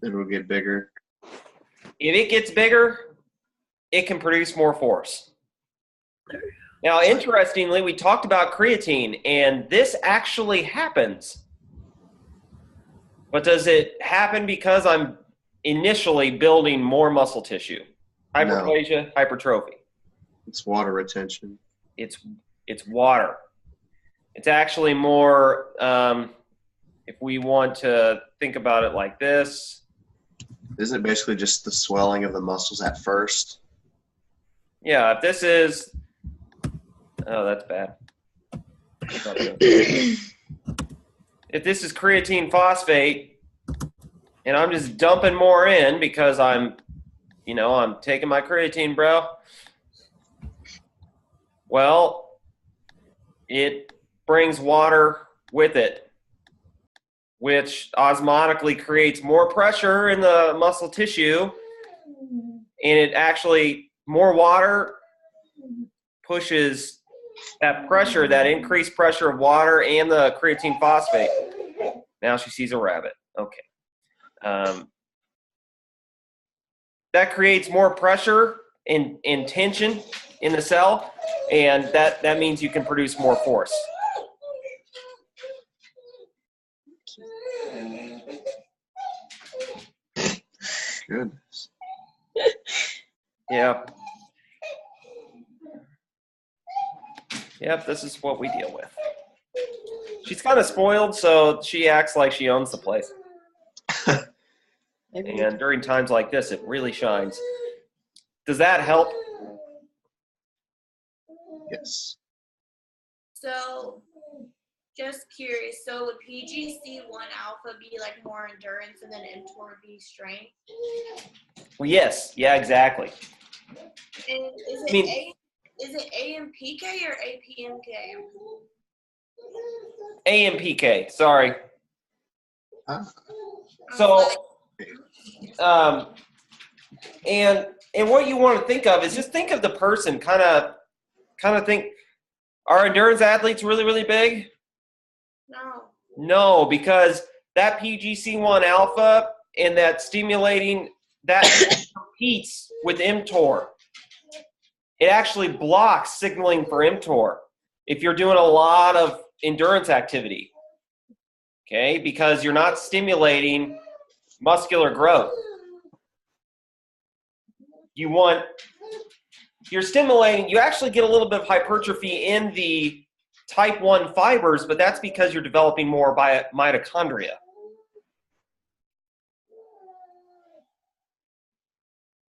S6: It'll get bigger.
S1: If it gets bigger, it can produce more force. Now, interestingly, we talked about creatine, and this actually happens. But does it happen because I'm initially building more muscle tissue? Hyperplasia, hypertrophy.
S6: It's water retention.
S1: It's water. It's actually more, if we want to think about it like this.
S6: Isn't it basically just the swelling of the muscles at first?
S1: Yeah, if this is, oh, that's bad. If this is creatine phosphate, and I'm just dumping more in because I'm taking my creatine, bro. Well, it brings water with it, which osmotically creates more pressure in the muscle tissue, and it actually, more water pushes that pressure, that increased pressure of water and the creatine phosphate. Now she sees a rabbit. Okay. That creates more pressure and tension in the cell, and that means you can produce more force.
S6: Goodness.
S1: Yeah. Yep, this is what we deal with. She's kind of spoiled, so she acts like she owns the place. And during times like this, it really shines. Does that help?
S6: Yes.
S3: So, just curious. So, would PGC1 alpha be like more endurance, and then mTOR would be strength?
S1: Well, yes. Yeah, exactly.
S3: And is it AMPK or APMK?
S1: AMPK. Sorry.
S6: Huh?
S1: So, and what you want to think of is just think of the person. Kind of think. Are endurance athletes really, really big?
S3: No.
S1: No, because that PGC1 alpha and that stimulating, that competes with mTOR. It actually blocks signaling for mTOR if you're doing a lot of endurance activity, okay, because you're not stimulating muscular growth. You're stimulating, you actually get a little bit of hypertrophy in the type 1 fibers, but that's because you're developing more mitochondria.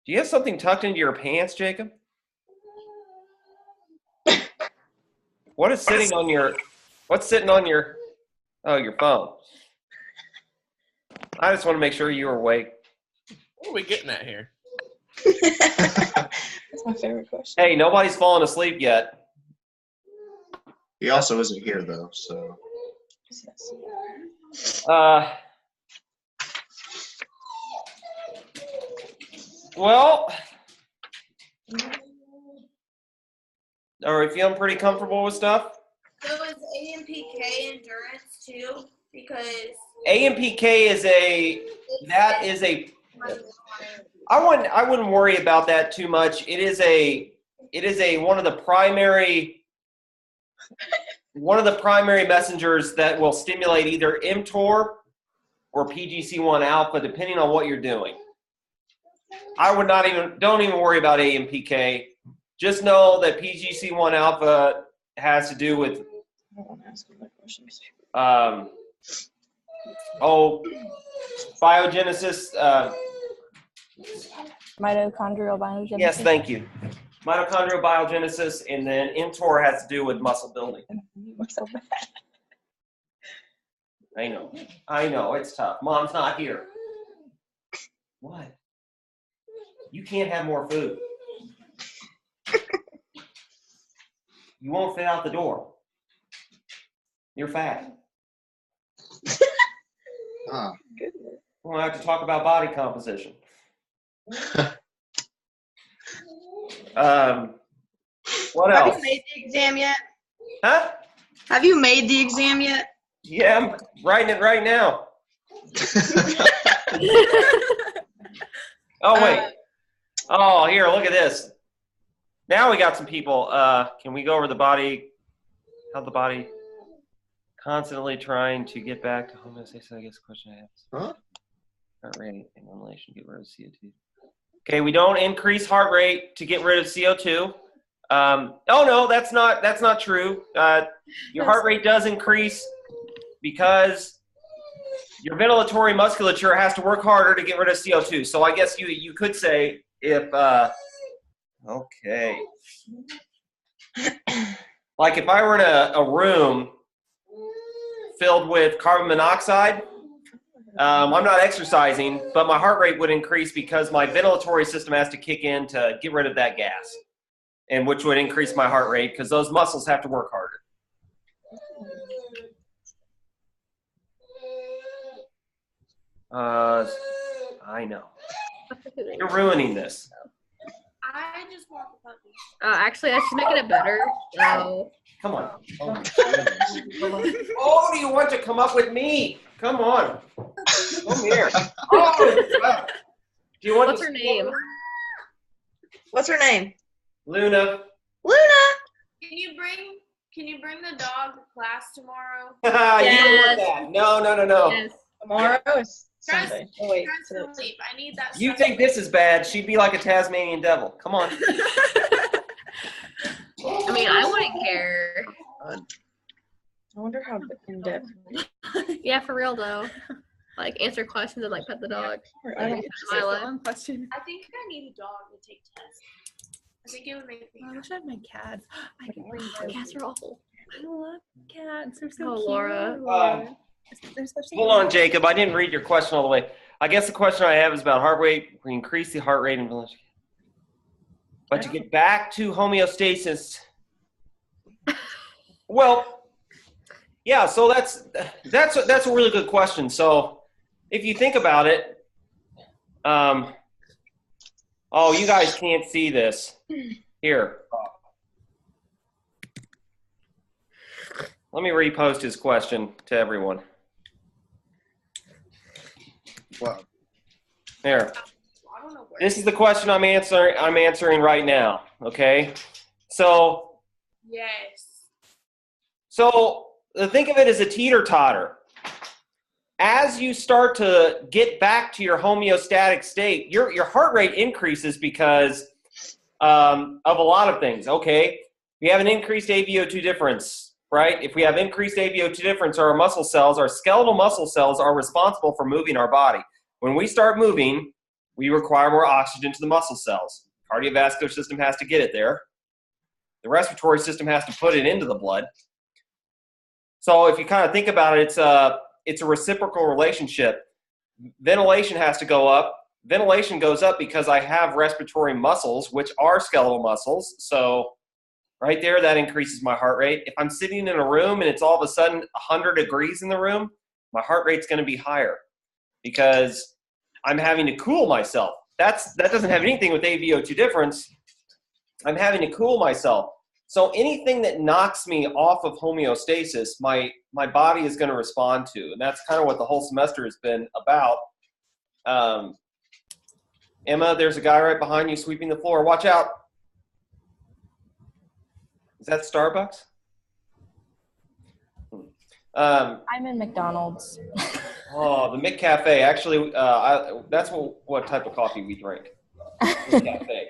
S1: Do you have something tucked into your pants, Jacob? What's sitting on your phone? I just want to make sure you're awake.
S5: What are we getting at here?
S4: That's my favorite question.
S1: Hey, nobody's fallen asleep yet.
S6: He also isn't here though, so.
S1: Well, are we feeling pretty comfortable with stuff?
S3: So is AMPK endurance too? Because
S1: AMPK is I wouldn't worry about that too much. It is one of the primary messengers that will stimulate either mTOR or PGC1 alpha, depending on what you're doing. Don't even worry about AMPK. Just know that PGC1 alpha has to do with biogenesis.
S7: Mitochondrial biogenesis.
S1: Yes, thank you. Mitochondrial biogenesis, and then mTOR has to do with muscle building.
S4: So bad.
S1: I know, it's tough. Mom's not here. What? You can't have more food. You won't fit out the door. You're fat.
S6: Ah.
S1: We'll have to talk about body composition. What else?
S4: Have you made the exam yet?
S1: Huh?
S4: Have you made the exam yet?
S1: Yeah, I'm writing it right now. Oh, wait. Oh, here, look at this. Now we got some people. Can we go over the body? How the body constantly trying to get back to homeostasis? I guess the question I have is
S6: Huh?
S1: heart rate and ventilation get rid of CO2. Okay, we don't increase heart rate to get rid of CO2. Oh no, that's not true. Your heart rate does increase because your ventilatory musculature has to work harder to get rid of CO2. So I guess you could say if okay, like if I were in a room filled with carbon monoxide, I'm not exercising, but my heart rate would increase because my ventilatory system has to kick in to get rid of that gas, and which would increase my heart rate because those muscles have to work harder. I know. You're ruining this.
S3: I just want the puppy.
S2: Actually, I should make it better. So,
S1: Come on. Oh, do you want to come up with me? Come on. Come here. Oh, do you want
S2: what's her name?
S4: What's her name?
S1: Luna.
S4: Luna.
S3: Can you bring the dog to class tomorrow?
S1: You don't want that. No.
S2: Yes.
S8: Tomorrow is
S3: Guys,
S8: Sunday. Oh wait,
S3: Try to
S8: today.
S3: sleep. I need that.
S1: You
S3: stuff.
S1: think this is bad? She'd be like a Tasmanian devil. Come on.
S2: I mean, I wouldn't care.
S8: I wonder how in depth.
S2: Yeah, for real though. Like answer questions and like pet the dog.
S8: I don't
S2: My life.
S7: One question.
S3: I think I need a dog to take tests. I think it would make me.
S7: I wish I had my cats. I can bring them.
S2: Cats are awful.
S7: I love cats. They're so
S2: Oh,
S7: cute.
S2: Laura.
S7: They're such a-
S1: Hold on, Jacob. I didn't read your question all the way. I guess the question I have is about heart rate. We increase the heart rate and ventilation. But to get back to homeostasis, well, yeah. So that's a really good question. So if you think about it, oh, you guys can't see this. Here, let me repost his question to everyone.
S6: Well,
S1: There.
S3: I don't know where.
S1: This is the question I'm answering right now. Okay, so
S3: Yes.
S1: think of it as a teeter-totter. As you start to get back to your homeostatic state, your heart rate increases because of a lot of things. Okay, we have an increased AVO2 difference, right? If we have increased AVO2 difference, our muscle cells, our skeletal muscle cells, are responsible for moving our body. When we start moving, we require more oxygen to the muscle cells. Cardiovascular system has to get it there. The respiratory system has to put it into the blood. So if you kind of think about it, it's a reciprocal relationship. Ventilation has to go up. Ventilation goes up because I have respiratory muscles, which are skeletal muscles. So right there, that increases my heart rate. If I'm sitting in a room and it's all of a sudden 100 degrees in the room, my heart rate's going to be higher because I'm having to cool myself. That doesn't have anything with AVO2 difference. I'm having to cool myself. So anything that knocks me off of homeostasis, my body is going to respond to. And that's kind of what the whole semester has been about. Emma, there's a guy right behind you sweeping the floor. Watch out. Is that Starbucks?
S7: I'm in McDonald's.
S1: Oh, the McCafe. Actually, that's what type of coffee we drink. McCafe.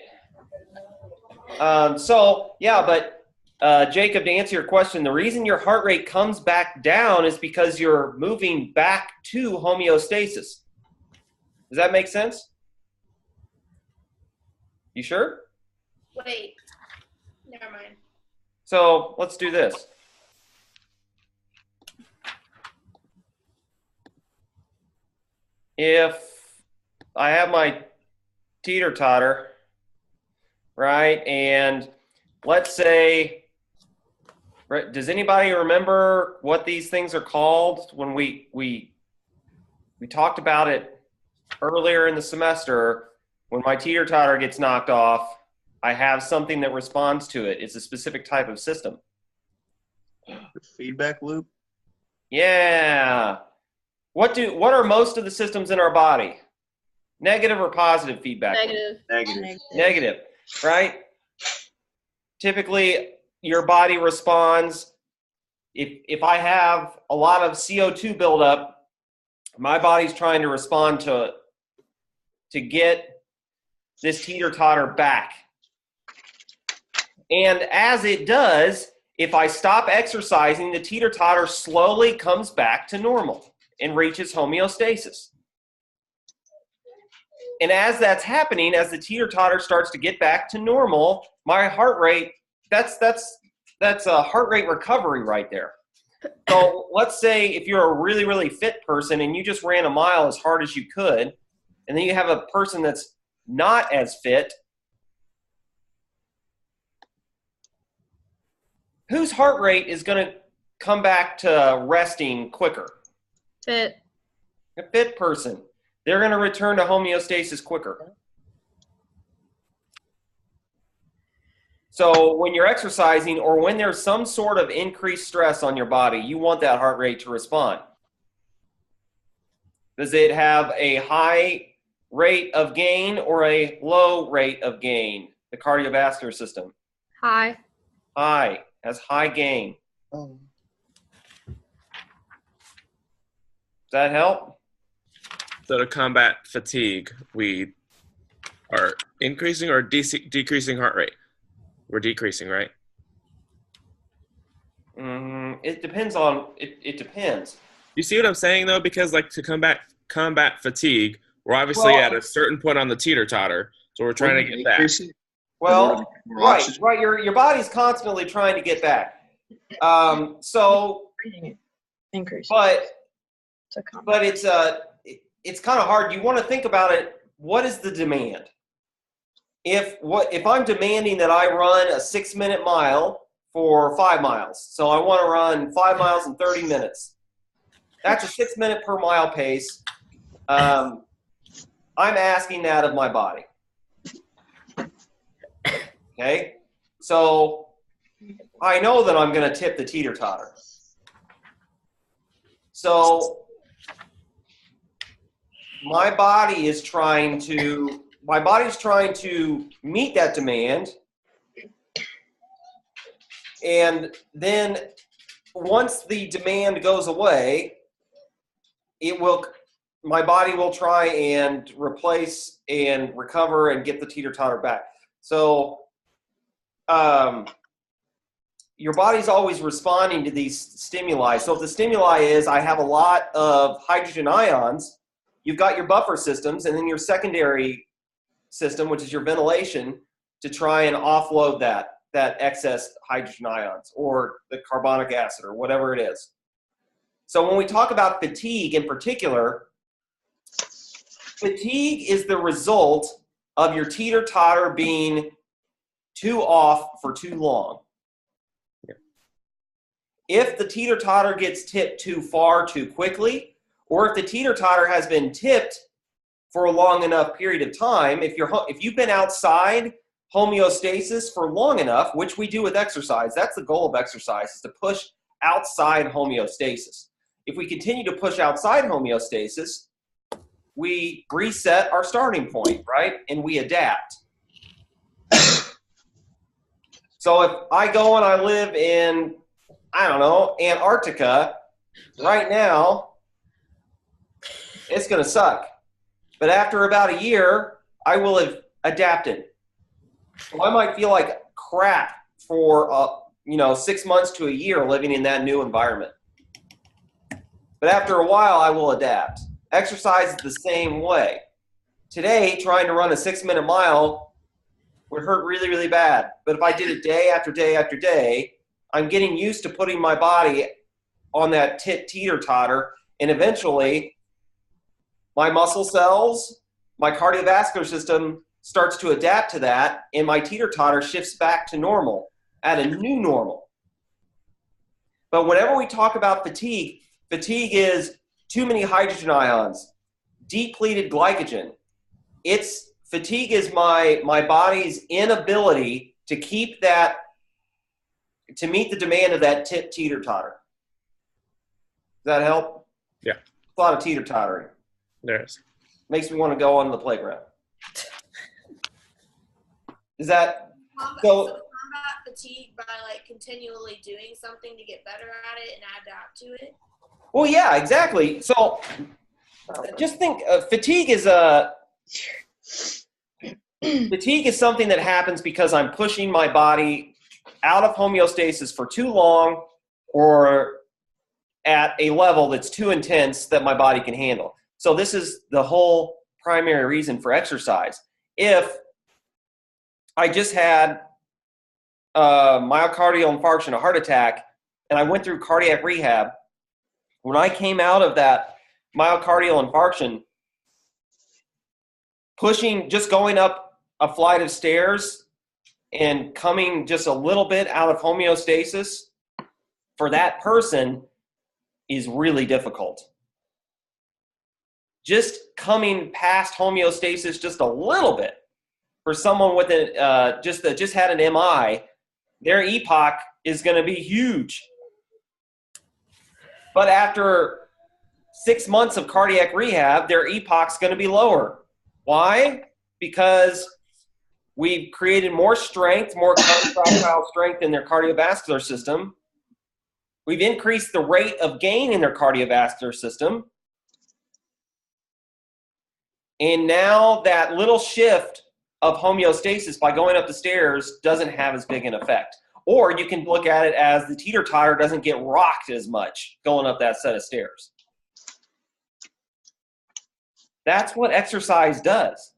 S1: Jacob, to answer your question, the reason your heart rate comes back down is because you're moving back to homeostasis. Does that make sense? You sure?
S3: Wait. Never mind.
S1: So let's do this. If I have my teeter-totter, right, and let's say, does anybody remember what these things are called when we talked about it earlier in the semester? When my teeter-totter gets knocked off, I have something that responds to it. It's a specific type of system.
S6: feedback loop.
S1: Yeah. What are most of the systems in our body? Negative or positive feedback?
S2: Negative.
S6: Negative.
S1: Negative, right? Typically, your body responds. If I have a lot of CO2 buildup, my body's trying to respond to get this teeter-totter back. And as it does, if I stop exercising, the teeter-totter slowly comes back to normal and reaches homeostasis. And as that's happening, as the teeter-totter starts to get back to normal, my heart rate, that's a heart rate recovery right there. So let's say if you're a really, really fit person and you just ran a mile as hard as you could, and then you have a person that's not as fit, whose heart rate is going to come back to resting quicker?
S2: Fit.
S1: A fit person. They're going to return to homeostasis quicker. So when you're exercising or when there's some sort of increased stress on your body, you want that heart rate to respond. Does it have a high rate of gain or a low rate of gain? The cardiovascular system.
S2: High.
S1: High. Has high gain.
S6: Oh.
S1: Does that help?
S5: So to combat fatigue, we are increasing or decreasing heart rate? We're decreasing, right?
S1: It depends on it depends.
S5: You see what I'm saying though? Because like to combat fatigue, we're obviously at a certain point on the teeter-totter, so we're trying to get back.
S1: Well, right. Your body's constantly trying to get back.
S4: Increase.
S1: But it's kind of hard. You want to think about it. What is the demand? If I'm demanding that I run a 6-minute mile for 5 miles, so I want to run 5 miles in 30 minutes. That's a 6-minute per mile pace. I'm asking that of my body. Okay, so I know that I'm going to tip the teeter-totter. So my body's trying to meet that demand, and then once the demand goes away, my body will try and replace and recover and get the teeter-totter back. So your body's always responding to these stimuli. So if the stimuli is I have a lot of hydrogen ions, you've got your buffer systems, and then your secondary system, which is your ventilation, to try and offload that excess hydrogen ions or the carbonic acid or whatever it is. So when we talk about fatigue in particular, fatigue is the result of your teeter-totter being too off for too long.
S5: Yeah.
S1: If the teeter-totter gets tipped too far too quickly, or if the teeter-totter has been tipped for a long enough period of time, if you've been outside homeostasis for long enough, which we do with exercise, that's the goal of exercise, is to push outside homeostasis. If we continue to push outside homeostasis, we reset our starting point, right? And we adapt. So if I go and I live in, I don't know, Antarctica, right now, it's going to suck. But after about a year, I will have adapted. So I might feel like crap for 6 months to a year living in that new environment. But after a while, I will adapt. Exercise is the same way. Today, trying to run a 6-minute mile would hurt really, really bad. But if I did it day after day after day, I'm getting used to putting my body on that teeter-totter, and eventually my muscle cells, my cardiovascular system starts to adapt to that, and my teeter-totter shifts back to normal at a new normal. But whenever we talk about fatigue is too many hydrogen ions, depleted glycogen. Fatigue is my body's inability to keep that, to meet the demand of that teeter-totter. Does that help?
S5: Yeah.
S1: a lot of teeter-tottering.
S5: There's.
S1: Makes me want to go on the playground. Is that
S3: Combat,
S1: So-
S3: so combat fatigue by like continually doing something to get better at it and adapt to it.
S1: well? Yeah, exactly. So just think, fatigue is something that happens because I'm pushing my body out of homeostasis for too long, or at a level that's too intense that my body can handle. So this is the whole primary reason for exercise. If I just had myocardial infarction, a heart attack, and I went through cardiac rehab, when I came out of that myocardial infarction, just going up a flight of stairs and coming just a little bit out of homeostasis for that person is really difficult. Just coming past homeostasis just a little bit for someone with that just had an MI, their epoch is going to be huge. But after 6 months of cardiac rehab, their epoch's going to be lower. Why? Because we've created more strength, more contractile strength in their cardiovascular system. We've increased the rate of gain in their cardiovascular system. And now that little shift of homeostasis by going up the stairs doesn't have as big an effect. Or you can look at it as the teeter-totter doesn't get rocked as much going up that set of stairs. That's what exercise does.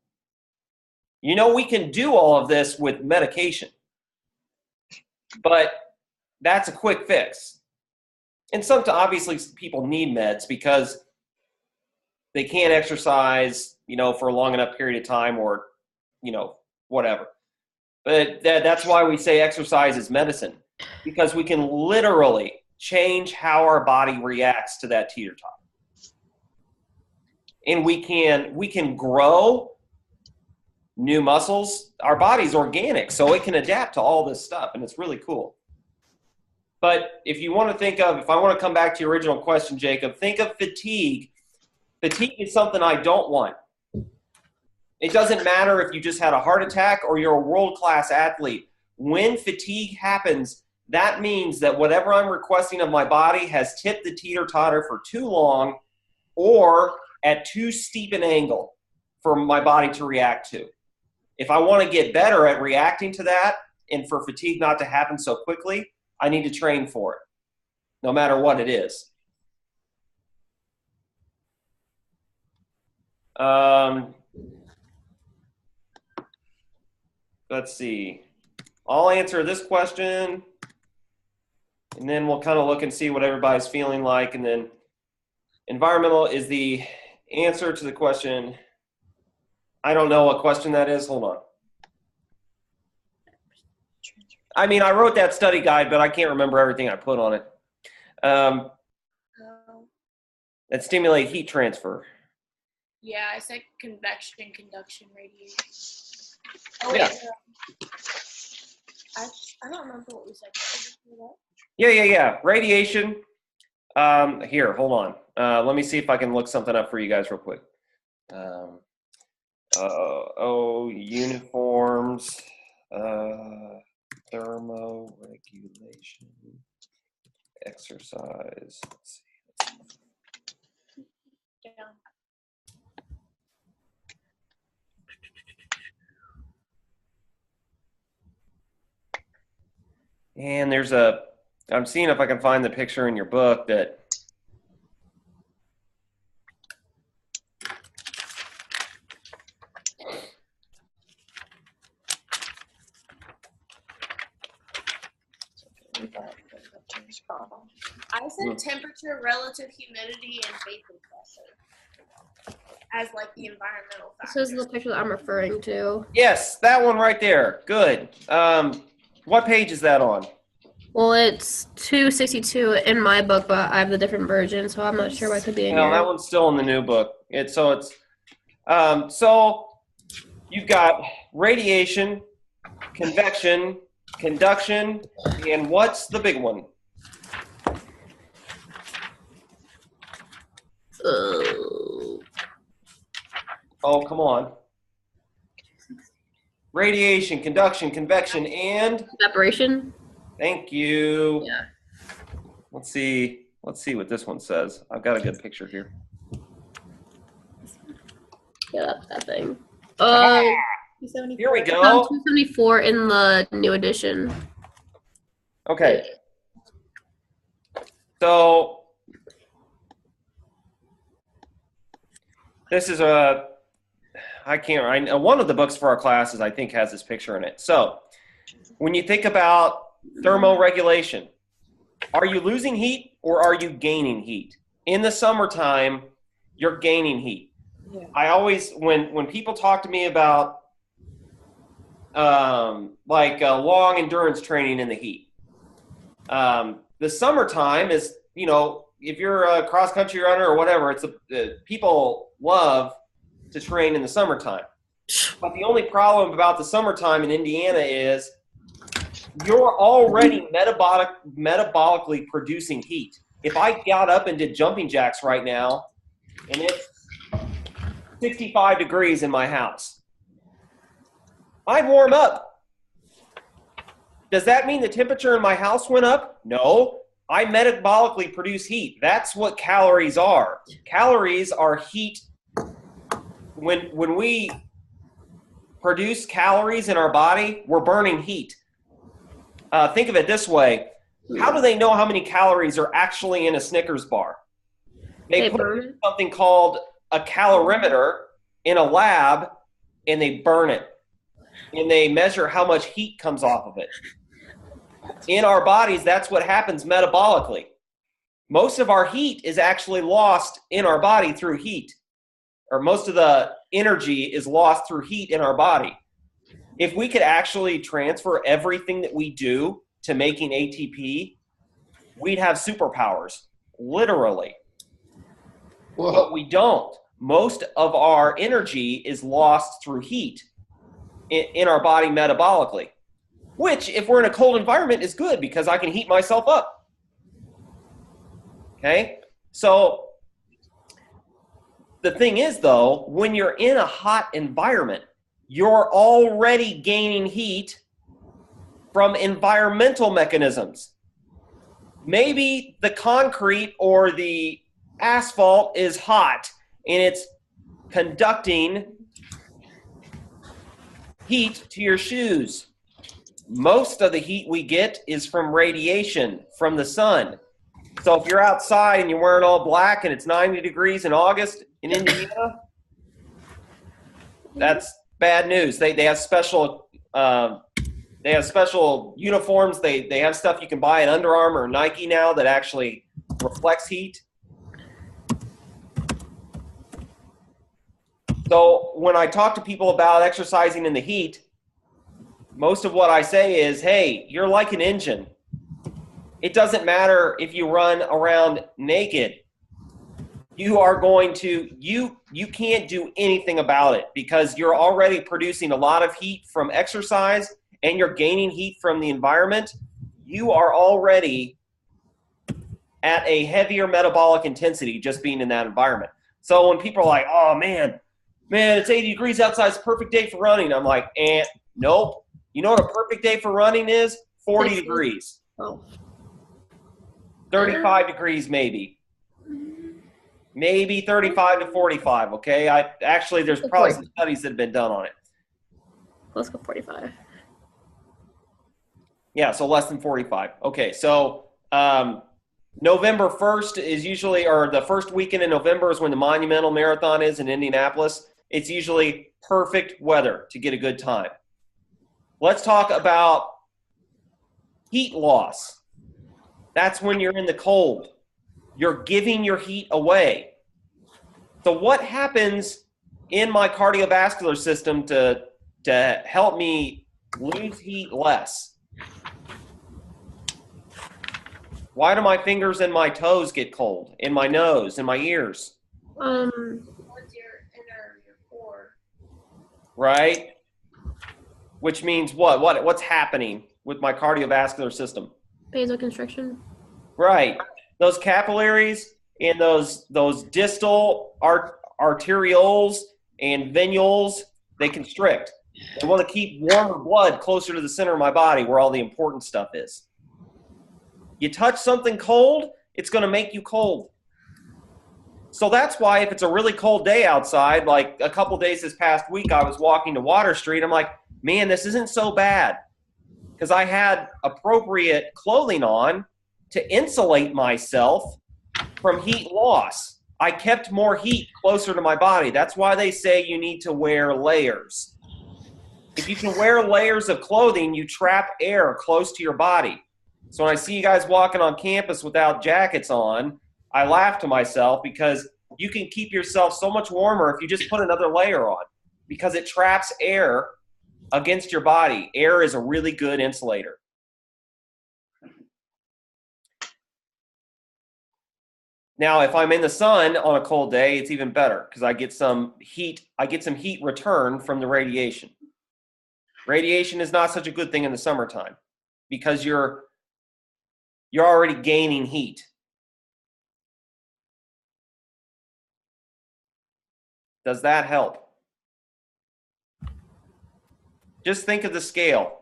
S1: You know, we can do all of this with medication, but that's a quick fix. And sometimes, obviously, people need meds because they can't exercise, for a long enough period of time, or, whatever. But that's why we say exercise is medicine, because we can literally change how our body reacts to that teeter-totter. And we can grow new muscles. Our body's organic, so it can adapt to all this stuff, and it's really cool. But if I want to come back to your original question, Jacob, think of fatigue. Fatigue is something I don't want. It doesn't matter if you just had a heart attack or you're a world-class athlete. When fatigue happens, that means that whatever I'm requesting of my body has tipped the teeter-totter for too long or at too steep an angle for my body to react to. If I want to get better at reacting to that and for fatigue not to happen so quickly, I need to train for it, no matter what it is. Let's see. I'll answer this question, and then we'll kind of look and see what everybody's feeling like. And then environmental is the answer to the question. I don't know what question that is. Hold on. I mean, I wrote that study guide, but I can't remember everything I put on it. That stimulate heat transfer.
S3: Yeah, I said convection, conduction, radiation.
S1: Yeah.
S3: I don't remember what we said.
S1: Yeah. Radiation. Here, hold on. Let me see if I can look something up for you guys real quick. Uniforms. Thermoregulation. Exercise. Let's see.
S3: Down.
S1: And I'm seeing if I can find the picture in your book that
S3: I said temperature, relative humidity, and vapor pressure as like the environmental
S2: This
S3: factors.
S2: is the picture that I'm referring to.
S1: yes, that one right there. Good. What page is that on?
S2: Well, it's 262 in my book, but I have the different version, so I'm not sure what could be in
S1: No, that
S2: here.
S1: one's still in the new book. So you've got radiation, convection, conduction, and what's the big one? Oh, come on. Radiation, conduction, convection, and
S2: Evaporation.
S1: thank you.
S2: Yeah.
S1: Let's see what this one says. I've got a good picture here.
S2: Yeah, that thing.
S1: Here we
S2: Found
S1: go.
S2: 274 in the new edition.
S1: Okay. So this is one of the books for our classes, I think, has this picture in it. So when you think about thermoregulation, are you losing heat or are you gaining heat? In the summertime, you're gaining heat.
S4: Yeah.
S1: I always, when people talk to me about long endurance training in the heat, the summertime is, if you're a cross country runner or whatever, people love to train in the summertime. But the only problem about the summertime in Indiana is you're already metabolically producing heat. If I got up and did jumping jacks right now, and it's 65 degrees in my house, I'd warm up. Does that mean the temperature in my house went up? No. I metabolically produce heat. That's what calories are. Calories are heat. When we produce calories in our body, we're burning heat. Think of it this way. How do they know how many calories are actually in a Snickers bar? They put something called a calorimeter in a lab, and they burn it. And they measure how much heat comes off of it. In our bodies, that's what happens metabolically. Most of our heat is actually lost in our body through heat, or most of the energy is lost through heat in our body. If we could actually transfer everything that we do to making ATP, we'd have superpowers, literally. But we don't. Most of our energy is lost through heat in our body metabolically, which, if we're in a cold environment, is good because I can heat myself up. Okay? So the thing is, though, when you're in a hot environment, you're already gaining heat from environmental mechanisms. Maybe the concrete or the asphalt is hot and it's conducting heat to your shoes. Most of the heat we get is from radiation, from the sun. So if you're outside and you're wearing all black and it's 90 degrees in August in Indiana, that's bad news. They have special uniforms. They have stuff you can buy at Under Armour or Nike now that actually reflects heat. So when I talk to people about exercising in the heat, most of what I say is, hey, you're like an engine. It doesn't matter if you run around naked. You are going to, you can't do anything about it because you're already producing a lot of heat from exercise and you're gaining heat from the environment. You are already at a heavier metabolic intensity just being in that environment. So when people are like, oh man, it's 80 degrees outside, it's a perfect day for running. I'm like, nope. You know what a perfect day for running is? 40 degrees.
S2: Oh.
S1: 35 degrees maybe. Maybe 35 to 45, okay? There's probably some studies that have been done on it.
S2: Let's go 45.
S1: Yeah, so less than 45. Okay, so November 1st is usually, or the first weekend in November is when the Monumental Marathon is in Indianapolis. It's usually perfect weather to get a good time. Let's talk about heat loss. That's when you're in the cold. You're giving your heat away. So what happens in my cardiovascular system to help me lose heat less? Why do my fingers and my toes get cold? In my nose, in my ears?
S3: What's your core?
S1: Right? Which means what? What's happening with my cardiovascular system?
S2: Vasoconstriction.
S1: Right. Those capillaries in those distal arterioles and venules, they constrict. I want to keep warmer blood closer to the center of my body where all the important stuff is. You touch something cold, it's going to make you cold. So that's why if it's a really cold day outside, like a couple days this past week, I was walking to Water Street. I'm like, man, this isn't so bad because I had appropriate clothing on to insulate myself from heat loss. I kept more heat closer to my body. That's why they say you need to wear layers. If you can wear layers of clothing, you trap air close to your body. So when I see you guys walking on campus without jackets on, I laugh to myself because you can keep yourself so much warmer if you just put another layer on because it traps air against your body. Air is a really good insulator. Now, if I'm in the sun on a cold day, it's even better because I get some heat return from the radiation. Radiation is not such a good thing in the summertime because you're already gaining heat. Does that help? Just think of the scale.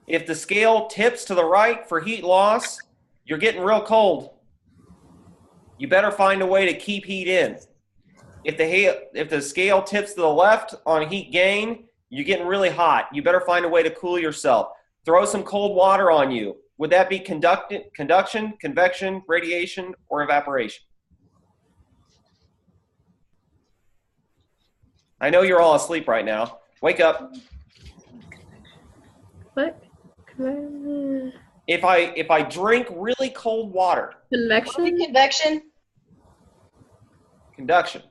S1: If the scale tips to the right for heat loss, you're getting real cold. You better find a way to keep heat in. If the scale tips to the left on heat gain, you're getting really hot. You better find a way to cool yourself. Throw some cold water on you. Would that be conduction, convection, radiation, or evaporation? I know you're all asleep right now. Wake up.
S2: What?
S1: If I drink really cold water.
S2: Convection?
S4: Convection.
S1: Conduction.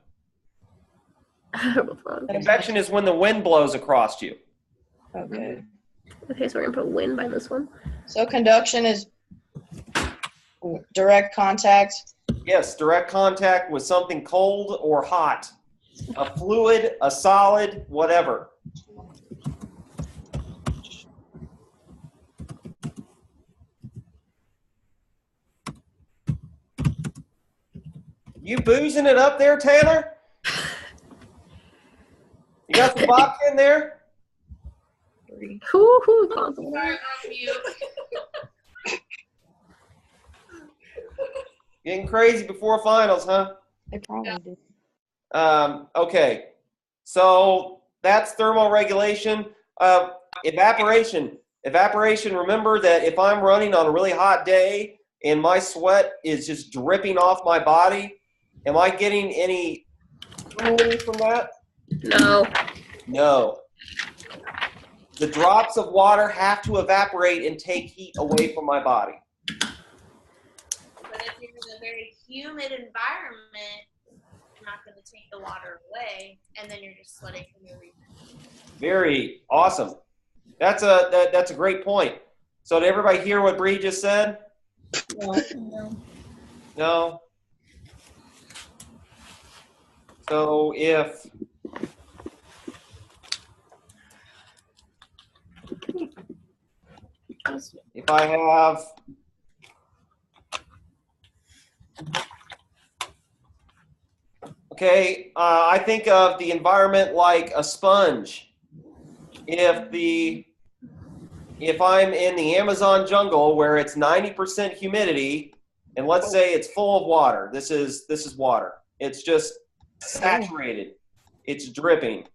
S1: Convection is when the wind blows across you.
S4: Okay.
S2: Okay, so we're gonna put wind by this one.
S4: So conduction is direct contact.
S1: Yes, direct contact with something cold or hot. A fluid, a solid, whatever. You boozing it up there, Tanner? You got some vodka in there?
S2: Who
S3: Sorry, on mute.
S1: Getting crazy before finals, huh?
S4: They probably do.
S1: Okay, so that's thermoregulation. Evaporation. Evaporation, remember that if I'm running on a really hot day and my sweat is just dripping off my body, am I getting any cooling from that?
S2: No.
S1: No. The drops of water have to evaporate and take heat away from my body.
S3: But if you're in a very humid environment, you're not going to take the water away, and then you're just sweating from your breathing.
S1: Very awesome. That's a great point. So did everybody hear what Bree just said?
S7: No.
S1: No? So if I have I think of the environment like a sponge. If I'm in the Amazon jungle where it's 90% humidity, and let's say it's full of water, this is water. It's just saturated. It's dripping.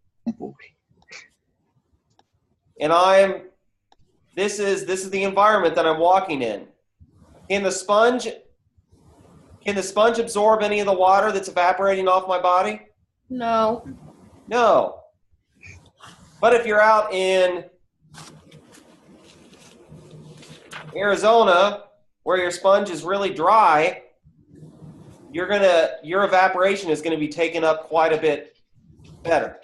S1: And this is the environment that I'm walking in. Can the sponge absorb any of the water that's evaporating off my body?
S2: No.
S1: No. But if you're out in Arizona where your sponge is really dry, your evaporation is going to be taken up quite a bit better.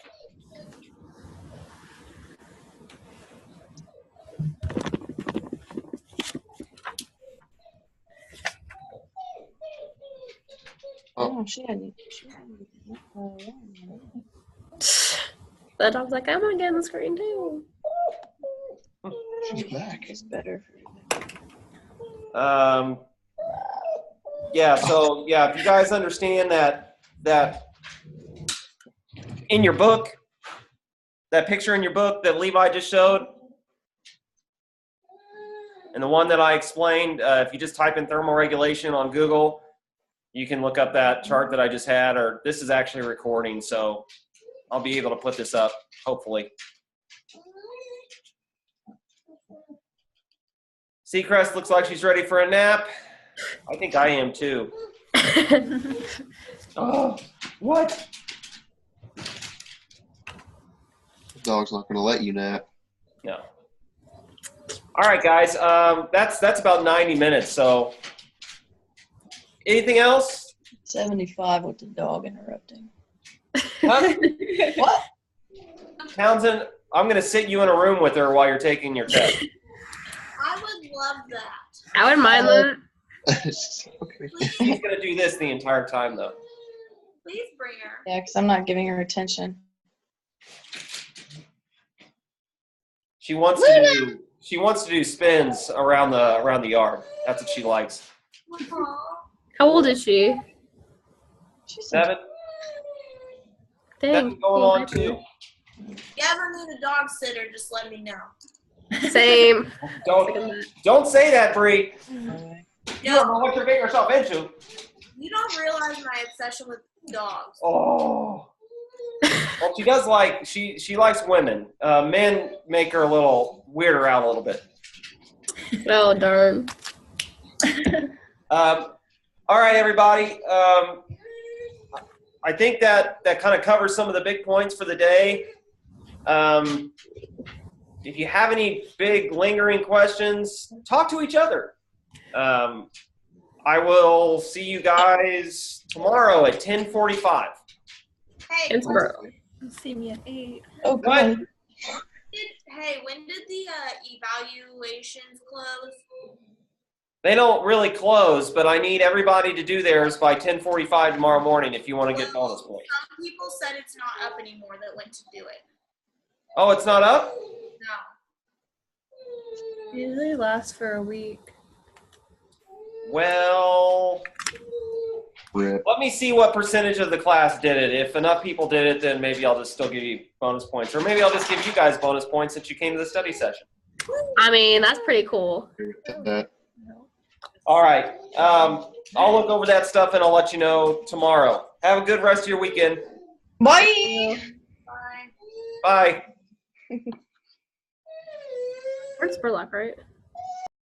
S4: Oh, she had
S2: The dog's like, I'm gonna get on the screen too.
S6: She's back.
S4: It's better.
S1: yeah, so yeah, if you guys understand that in your book, that picture in your book that Levi just showed, and the one that I explained, if you just type in thermoregulation on Google, you can look up that chart that I just had, or this is actually recording, so I'll be able to put this up, hopefully. Seacrest looks like she's ready for a nap. I think I am too. Oh, what?
S6: The dog's not going to let you nap.
S1: No. All right, guys. That's about 90 minutes. So, anything else?
S8: 75 with the dog interrupting.
S1: Huh?
S8: What?
S1: Townsend, I'm going to sit you in a room with her while you're taking your test.
S3: I would love that.
S2: I wouldn't mind that.
S6: Okay.
S1: She's going to do this the entire time, though.
S3: Please bring her.
S8: Yeah, because I'm not giving her attention.
S1: She wants to do spins around the yard. That's what she likes.
S3: Aw.
S2: How old is she?
S8: She's
S1: 7.
S2: Dang.
S1: 7 going on 2.
S3: If you ever need a dog sitter, just let me know.
S2: Same.
S1: Don't say that, Bree.
S8: Anyway.
S1: You don't know what you're getting yourself into.
S3: You don't realize my obsession with dogs.
S1: Oh. Well, she does like she likes women. Men make her a little weirder out a little bit.
S2: Oh, darn.
S1: All right, everybody. I think that kind of covers some of the big points for the day. If you have any big lingering questions, talk to each other. I will see you guys tomorrow at 10:45.
S3: Hey,
S2: It's bro.
S7: See me at 8.
S8: Oh,
S1: What?
S8: God.
S3: when did the evaluations close?
S1: They don't really close, but I need everybody to do theirs by 10:45 tomorrow morning if you want to get bonus points.
S3: Some people said it's not up anymore that went to do it.
S1: Oh, it's not up?
S3: No.
S7: Usually lasts for a week.
S1: Well,
S6: Rip.
S1: let me see what percentage of the class did it. If enough people did it, then maybe I'll just still give you bonus points. Or maybe I'll just give you guys bonus points since you came to the study session.
S2: I mean, that's pretty cool.
S1: All right. I'll look over that stuff and I'll let you know tomorrow. Have a good rest of your weekend.
S8: Bye.
S3: Bye.
S1: Bye.
S2: We're in Spurlock, right?